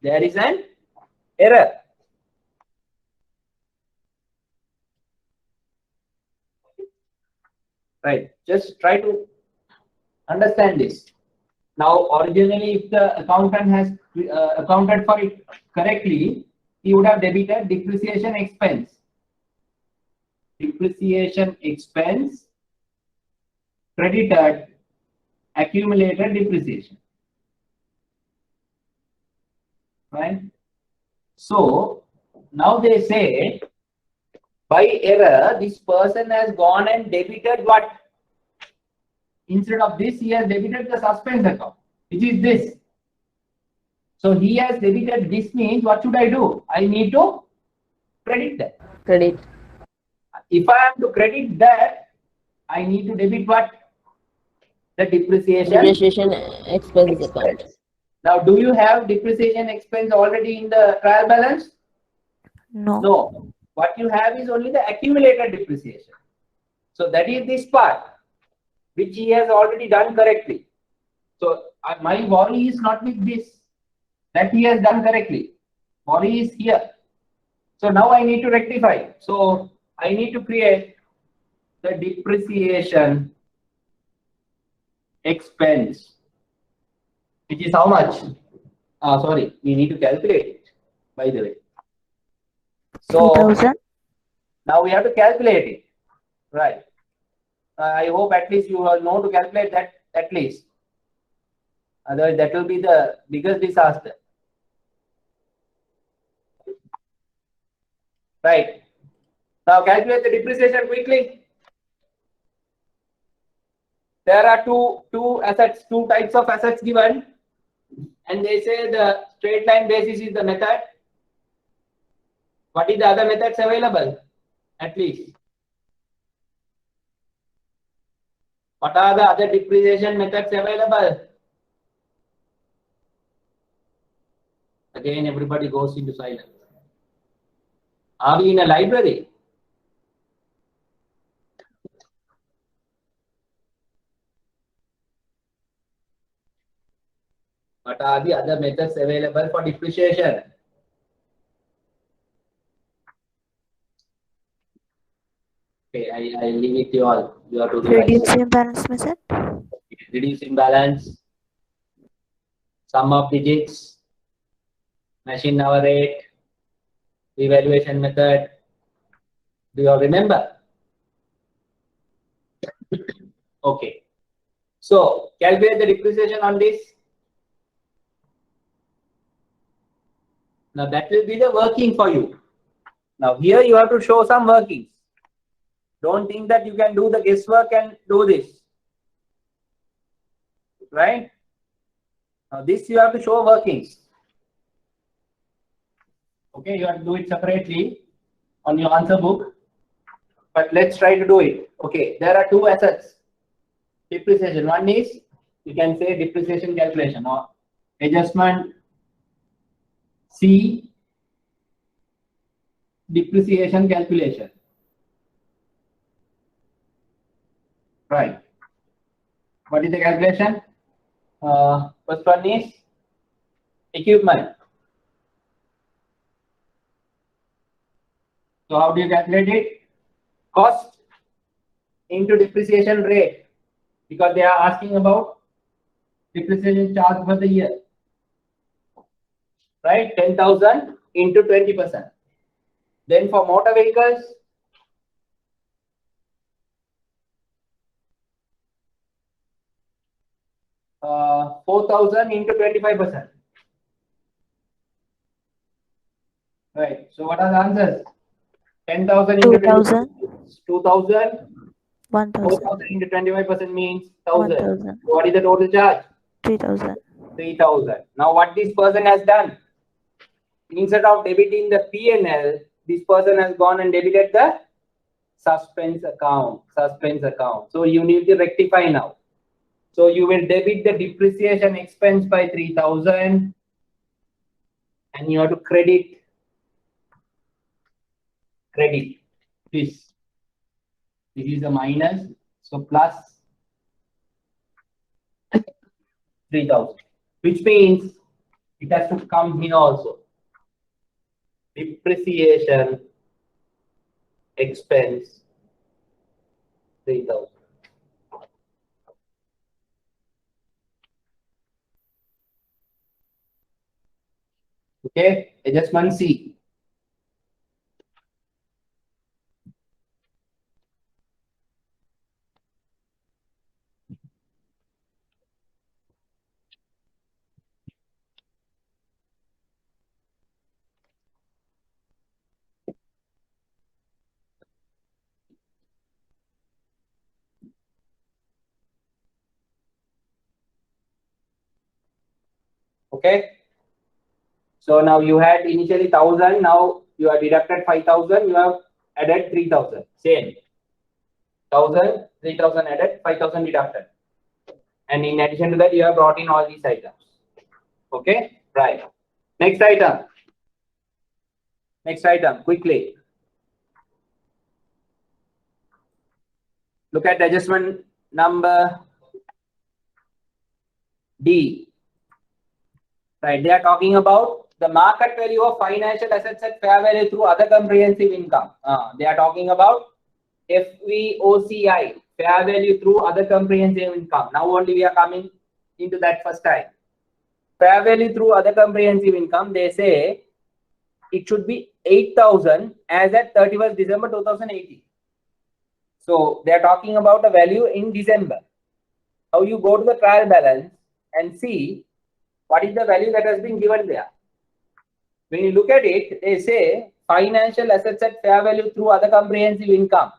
[SPEAKER 1] There is an error. Right. Just try to understand this. Now, originally, if the accountant has accounted for it correctly, he would have debited depreciation expense. Depreciation expense credited accumulated depreciation. right? So now they say by error this person has gone and debited what? Instead of this, he has debited the suspense account, which is this. So he has debited this means what should I do? I need to credit that.
[SPEAKER 2] Credit.
[SPEAKER 1] If I am to credit that, I need to debit what? The depreciation
[SPEAKER 2] Depreciation expense account.
[SPEAKER 1] expense. Now, do you have depreciation expense already in the trial balance?
[SPEAKER 4] No.
[SPEAKER 1] No. What you have is only the accumulated depreciation. So that is this part, which he has already done correctly. So my worry is not with this, that he has done correctly. Worry is here. So now I need to rectify. So I need to create the depreciation expense, which is how much? Sorry, we need to calculate it, by the way. So
[SPEAKER 4] 3,000.
[SPEAKER 1] now we have to calculate it, right? I hope at least you all know to calculate that at least. Otherwise, that will be the biggest disaster. Right. Now calculate the depreciation quickly. There are two assets, two types of assets given, and they say the straight line basis is the method. What is the other methods available? At least. What are the other depreciation methods available? Again, everybody goes into silence. Are we in a library? What are the other methods available for depreciation? Okay, I leave it to you all. You have to revise.
[SPEAKER 4] Reducing balance method.
[SPEAKER 1] Reducing balance, sum of digits, machine hour rate, evaluation method. Do you all remember? Okay. So calculate the depreciation on this. Now that will be the working for you. Now here you have to show some workings. Don't think that you can do the guesswork and do this. Right? Now this you have to show workings. Okay, you have to do it separately on your answer book. But let's try to do it. Okay, there are two assets. Depreciation. One is, you can say depreciation calculation or adjustment C, depreciation calculation. Right. What is the calculation? First one is equipment. So how do you calculate it? Cost into depreciation rate, because they are asking about depreciation charge for the year. Right? 10,000 into 20%. Then for motor vehicles, uh, 4,000 into 25%. Right. So what are the answers? 10,000 into
[SPEAKER 4] 2,000.
[SPEAKER 1] 2,000.
[SPEAKER 4] 1,000.
[SPEAKER 1] 4,000 into 25% means 1,000.
[SPEAKER 4] 1,000.
[SPEAKER 1] What is the total charge?
[SPEAKER 4] 3,000.
[SPEAKER 1] 3,000. Now what this person has done? Instead of debiting the P&L, this person has gone and debited the suspense account. Suspense account. So you need to rectify now. So you will debit the depreciation expense by 3,000 and you have to credit this. This is a minus, so plus 3,000, which means it has to come here also. Depreciation expense 3,000. Okay, adjustment C. Okay. So now you had initially 1000, now you have deducted 5000, you have added 3000. Same. 1000, 3000 added, 5000 deducted. And in addition to that, you have brought in all these items. Okay, right. Next item. Next item, quickly. Look at adjustment number D. Right, they are talking about the market value of financial assets at fair value through other comprehensive income. They are talking about FVOCI, fair value through other comprehensive income. Now only we are coming into that first time. Fair value through other comprehensive income, they say it should be 8,000 as at 31st December 2018. So they are talking about a value in December. Now you go to the trial balance and see what is the value that has been given there. When you look at it, they say financial assets at fair value through other comprehensive income.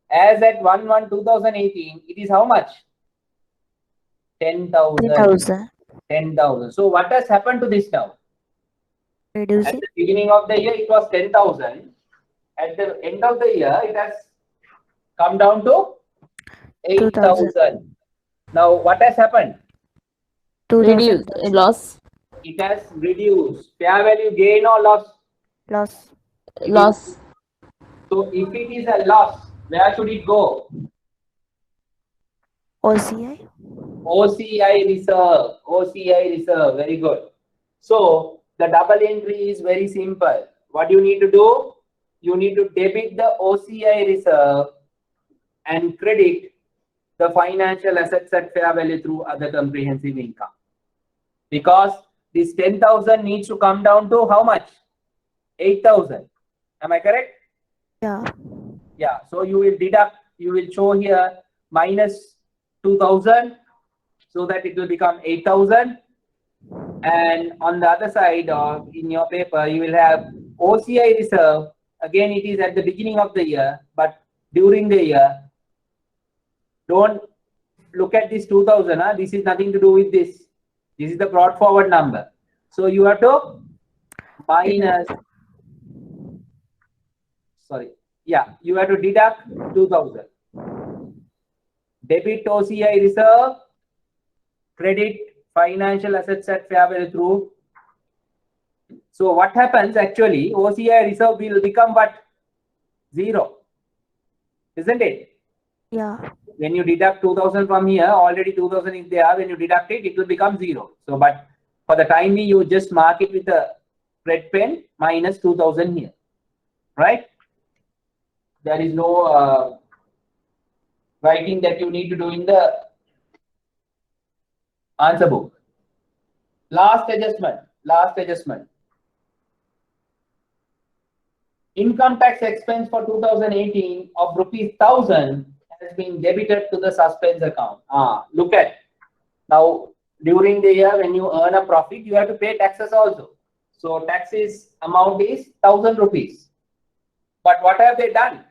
[SPEAKER 1] As at 1/1/2018, it is how much? 10,000.
[SPEAKER 4] 10,000.
[SPEAKER 1] 10,000. So what has happened to this now? At
[SPEAKER 4] Reducing.
[SPEAKER 1] the beginning of the year, it was 10,000. At the end of the year, it has come down to 8,000. Now, what has happened?
[SPEAKER 4] 2,000
[SPEAKER 2] Reduce, loss,
[SPEAKER 1] It has reduced. Fair value gain or loss?
[SPEAKER 4] loss.
[SPEAKER 2] loss,
[SPEAKER 1] So, if it is a loss, where should it go?
[SPEAKER 4] OCI.
[SPEAKER 1] OCI reserve. OCI reserve. Very good. So, the double entry is very simple. What you need to do? You need to debit the OCI reserve and credit the financial assets at fair value through other comprehensive income. Because this 10,000 needs to come down to how much? 8,000. Am I correct?
[SPEAKER 4] Yeah.
[SPEAKER 1] Yeah. So you will deduct, you will show here minus 2,000 so that it will become 8,000. And on the other side or in your paper, you will have OCI reserve. Again, it is at the beginning of the year, but during the year, don't look at this 2,000. This is nothing to do with this. This is the brought forward number. So you have to minus, sorry. Yeah, you have to deduct 2,000. Debit OCI reserve, credit financial assets at fair value through. So what happens actually, OCI reserve will become what? 0. Isn't it?
[SPEAKER 4] Yeah.
[SPEAKER 1] When you deduct 2,000 from here, already 2,000 is there. When you deduct it, it will become 0. So, but for the time being, you just mark it with a red pen minus 2,000 here, right? There is no writing that you need to do in the answer book. Last adjustment. Last adjustment. Income tax expense for 2018 of rupees 1,000 has been debited to the suspense account. Look at now, during the year when you earn a profit, you have to pay taxes also. So taxes amount is 1,000 rupees. But what have they done?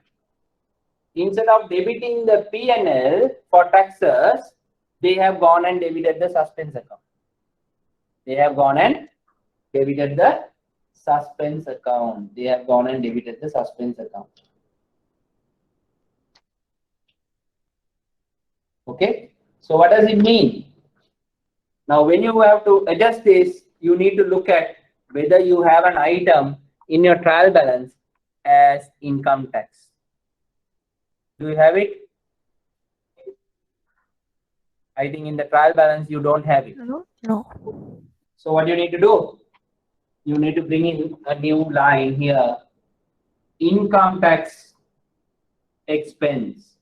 [SPEAKER 1] Instead of debiting the P&L for taxes, they have gone and debited the suspense account. They have gone and debited the suspense account. They have gone and debited the suspense account. Okay. So what does it mean? Now, when you have to adjust this, you need to look at whether you have an item in your trial balance as income tax. Do you have it? I think in the trial balance, you don't have it.
[SPEAKER 4] No. No.
[SPEAKER 1] So what you need to do? You need to bring in a new line here. Income tax expense.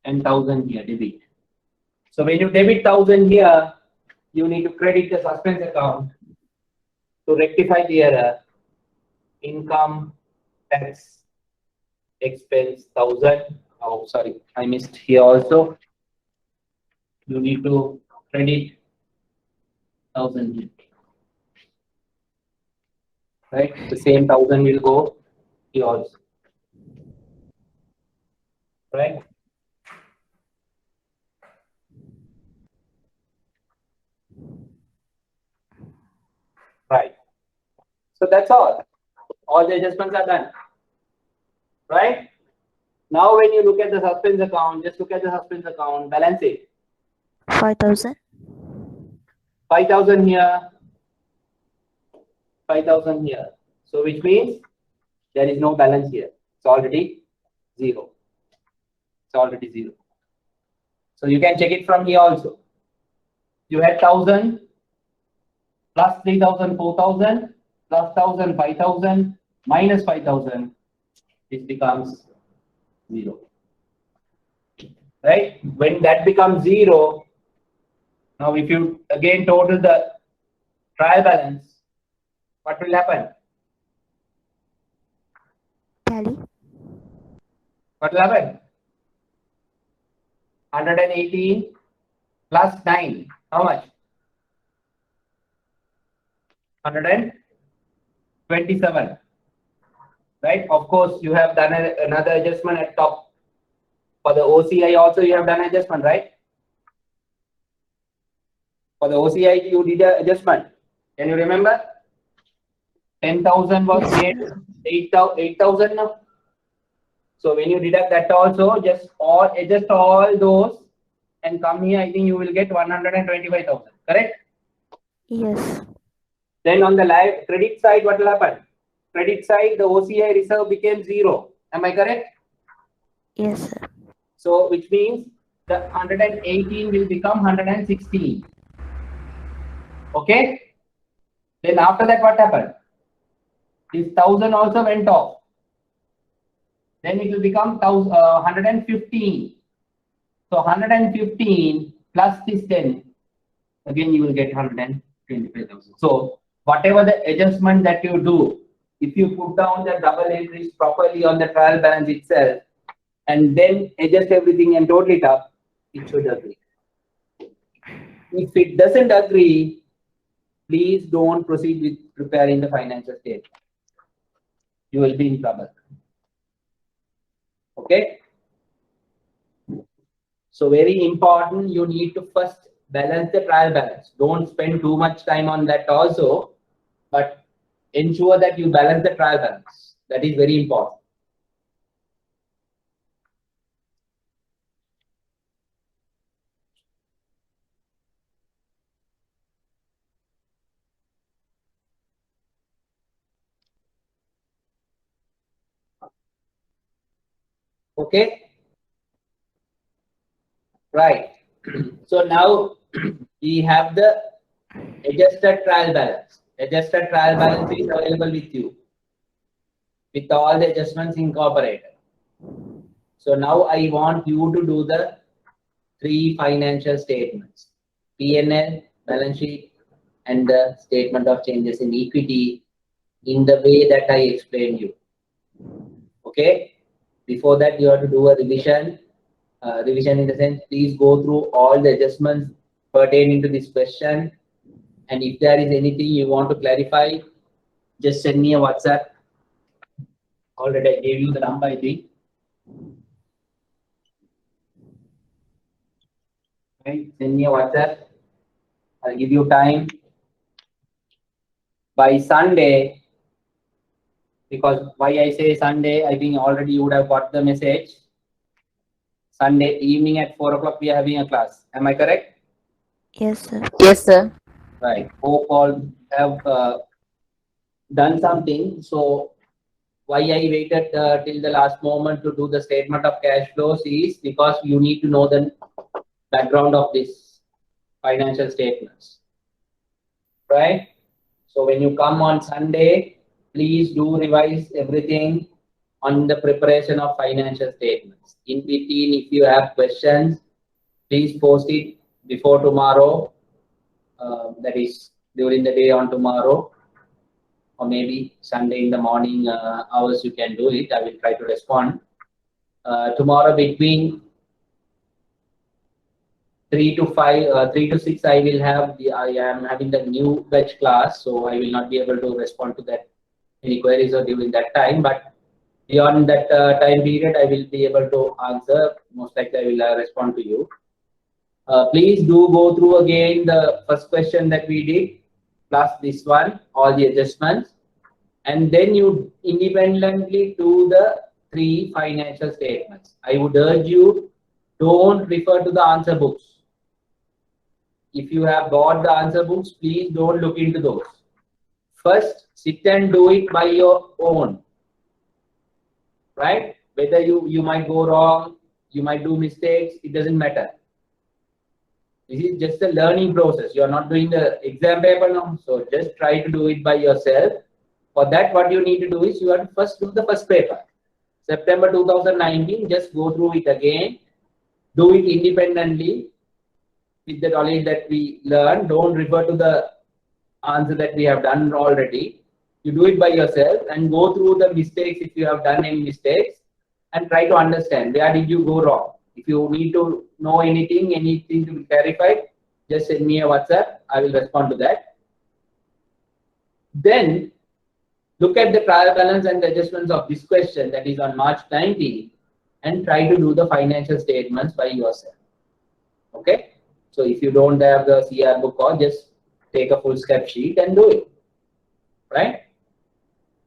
[SPEAKER 1] And 1,000 here, debit. So when you debit 1,000 here, you need to credit the suspense account to rectify the error. Income tax expense 1,000. Oh, sorry, I missed here also. You need to credit 1,000 here. Right? The same 1,000 will go here also. Right? that's all. All the adjustments are done. Right? Now when you look at the suspense account, just look at the suspense account, balance it.
[SPEAKER 4] 5,000.
[SPEAKER 1] 5,000 here, 5,000 here. So which means there is no balance here. It's already zero. It's already zero. So you can check it from here also. You had 1,000 plus 3,000, 4,000 plus 1,000, 5,000 minus 5,000. This becomes zero. Right? When that becomes zero, now if you again total the trial balance, what will happen?
[SPEAKER 4] Tally.
[SPEAKER 1] What will happen? 118 plus 9. How much? 127. Right? Of course, you have done another adjustment at top. For the OCI also you have done adjustment, right? For the OCI you did an adjustment. Can you remember? 10,000 was made 8,000 now. So when you deduct that also, just adjust all those and come here, I think you will get 125,000. Correct?
[SPEAKER 4] Yes.
[SPEAKER 1] Then on the live credit side, what will happen? Credit side, the OCI reserve became zero. Am I correct?
[SPEAKER 4] Yes, sir.
[SPEAKER 1] So which means the 118 will become 116. Okay? Then after that, what happened? This 1,000 also went off. Then it will become 115. So 115 plus this 10, again you will get 125,000. So whatever the adjustment that you do, if you put down the double entries properly on the trial balance itself, and then adjust everything and total it up, it should agree. If it doesn't agree, please don't proceed with preparing the financial statement. You will be in trouble. Okay? So very important, you need to first balance the trial balance. Don't spend too much time on that also, but ensure that you balance the trial balance. That is very important. Okay? Right. So now we have the adjusted trial balance. Adjusted trial balance is available with you with all the adjustments incorporated. So now I want you to do the 3 financial statements: P&L, balance sheet, and the statement of changes in equity in the way that I explained you. Okay? Before that, you have to do a revision. Revision in the sense, please go through all the adjustments pertaining to this question. And if there is anything you want to clarify, just send me a WhatsApp. Already I gave you the number, I think. Right? Send me a WhatsApp. I'll give you time. By Sunday, because why I say Sunday, I think already you would have got the message. Sunday evening at 4 o'clock, we are having a class. Am I correct?
[SPEAKER 4] Yes, sir.
[SPEAKER 2] Yes, sir.
[SPEAKER 1] Right. Hope all have done something. So why I waited till the last moment to do the statement of cash flows is because you need to know the background of this financial statements. Right? So when you come on Sunday, please do revise everything on the preparation of financial statements. In between, if you have questions, please post it before tomorrow. That is during the day on tomorrow, or maybe Sunday in the morning hours you can do it. I will try to respond. Tomorrow between 3 to 5, 3 to 6, I am having the new batch class, so I will not be able to respond to that any queries or during that time. But beyond that time period, I will be able to answer. Most likely, I will respond to you. Please do go through again the first question that we did, plus this one, all the adjustments. and then you independently do the 3 financial statements. I would urge you, don't refer to the answer books. If you have got the answer books, please don't look into those. First, sit and do it by your own, right? Whether you might go wrong, you might do mistakes, it doesn't matter. This is just a learning process. You are not doing the exam paper now, so just try to do it by yourself. For that, what you need to do is you have to first do the first paper. September 2019, just go through it again. Do it independently with the knowledge that we learned. Don't refer to the answer that we have done already. You do it by yourself and go through the mistakes if you have done any mistakes and try to understand where did you go wrong. If you need to know anything to be clarified, just send me a WhatsApp. I will respond to that. Then look at the trial balance and the adjustments of this question that is on March 19 and try to do the financial statements by yourself. Okay. So if you don't have the CR book, or just take a full step sheet and do it. Right.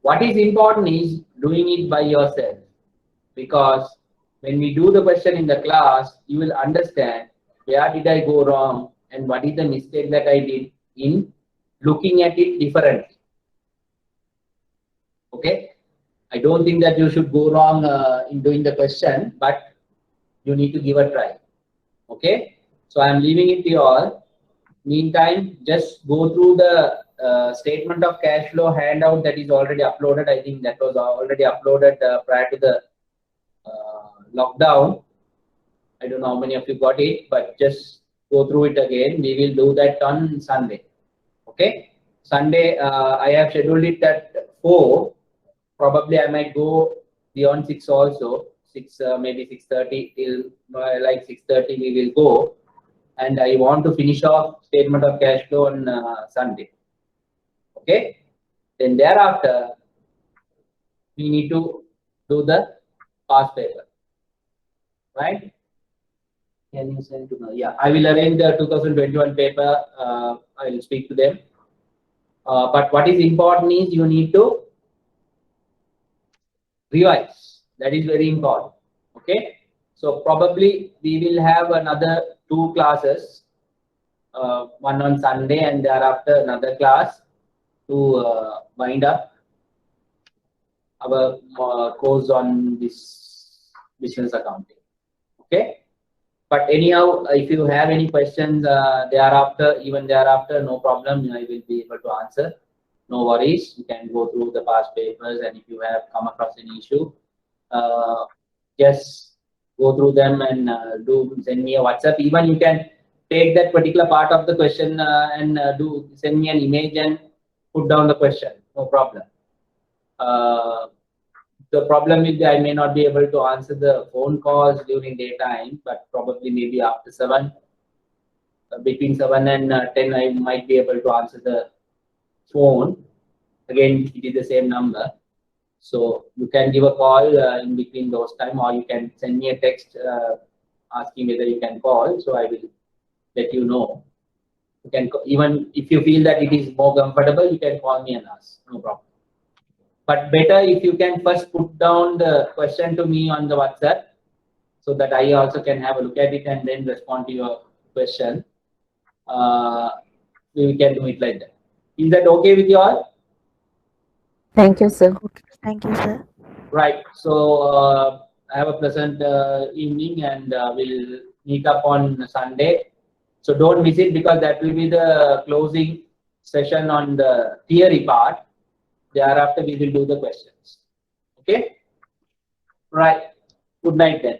[SPEAKER 1] What is important is doing it by yourself, because when we do the question in the class, you will understand where did I go wrong and what is the mistake that I did in looking at it differently. Okay. I don't think that you should go wrong in doing the question, but you need to give a try. Okay. So I'm leaving it to you all. Meantime, just go through the statement of cash flow handout that is already uploaded. I think that was already uploaded prior to the lockdown. I don't know how many of you got it, but just go through it again. We will do that on Sunday. Okay. Sunday, I have scheduled it at 4. Probably I might go beyond 6 also. 6, maybe 6:30 till like 6:30 we will go. And I want to finish off statement of cash flow on Sunday. Okay. Then thereafter, we need to do the past paper. Right? Can you send to me? Yeah, I will arrange the 2021 paper. I will speak to them. But what is important is you need to revise. That is very important. Okay. So probably we will have another 2 classes, one on Sunday and thereafter another class to wind up our course on this business accounting. Okay. But anyhow, if you have any questions thereafter, even thereafter, no problem, I will be able to answer. No worries. You can go through the past papers, and if you have come across any issue, just go through them and send me a WhatsApp. Even you can take that particular part of the question and send me an image and put down the question. No problem. The problem is I may not be able to answer the phone calls during daytime, but probably maybe after 7, between 7 and 10, I might be able to answer the phone. Again, it is the same number. So you can give a call in between those time, or you can send me a text asking whether you can call. So I will let you know. You can, even if you feel that it is more comfortable, you can call me and ask. No problem. But better if you can first put down the question to me on the WhatsApp, so that I also can have a look at it and then respond to your question. We can do it like that. Is that okay with you all?
[SPEAKER 2] Thank you, sir.
[SPEAKER 4] Okay. Thank you, sir.
[SPEAKER 1] Right. So have a pleasant evening, and we'll meet up on Sunday. So don't miss it, because that will be the closing session on the theory part. Thereafter, we will do the questions. Okay. Right. Good night then.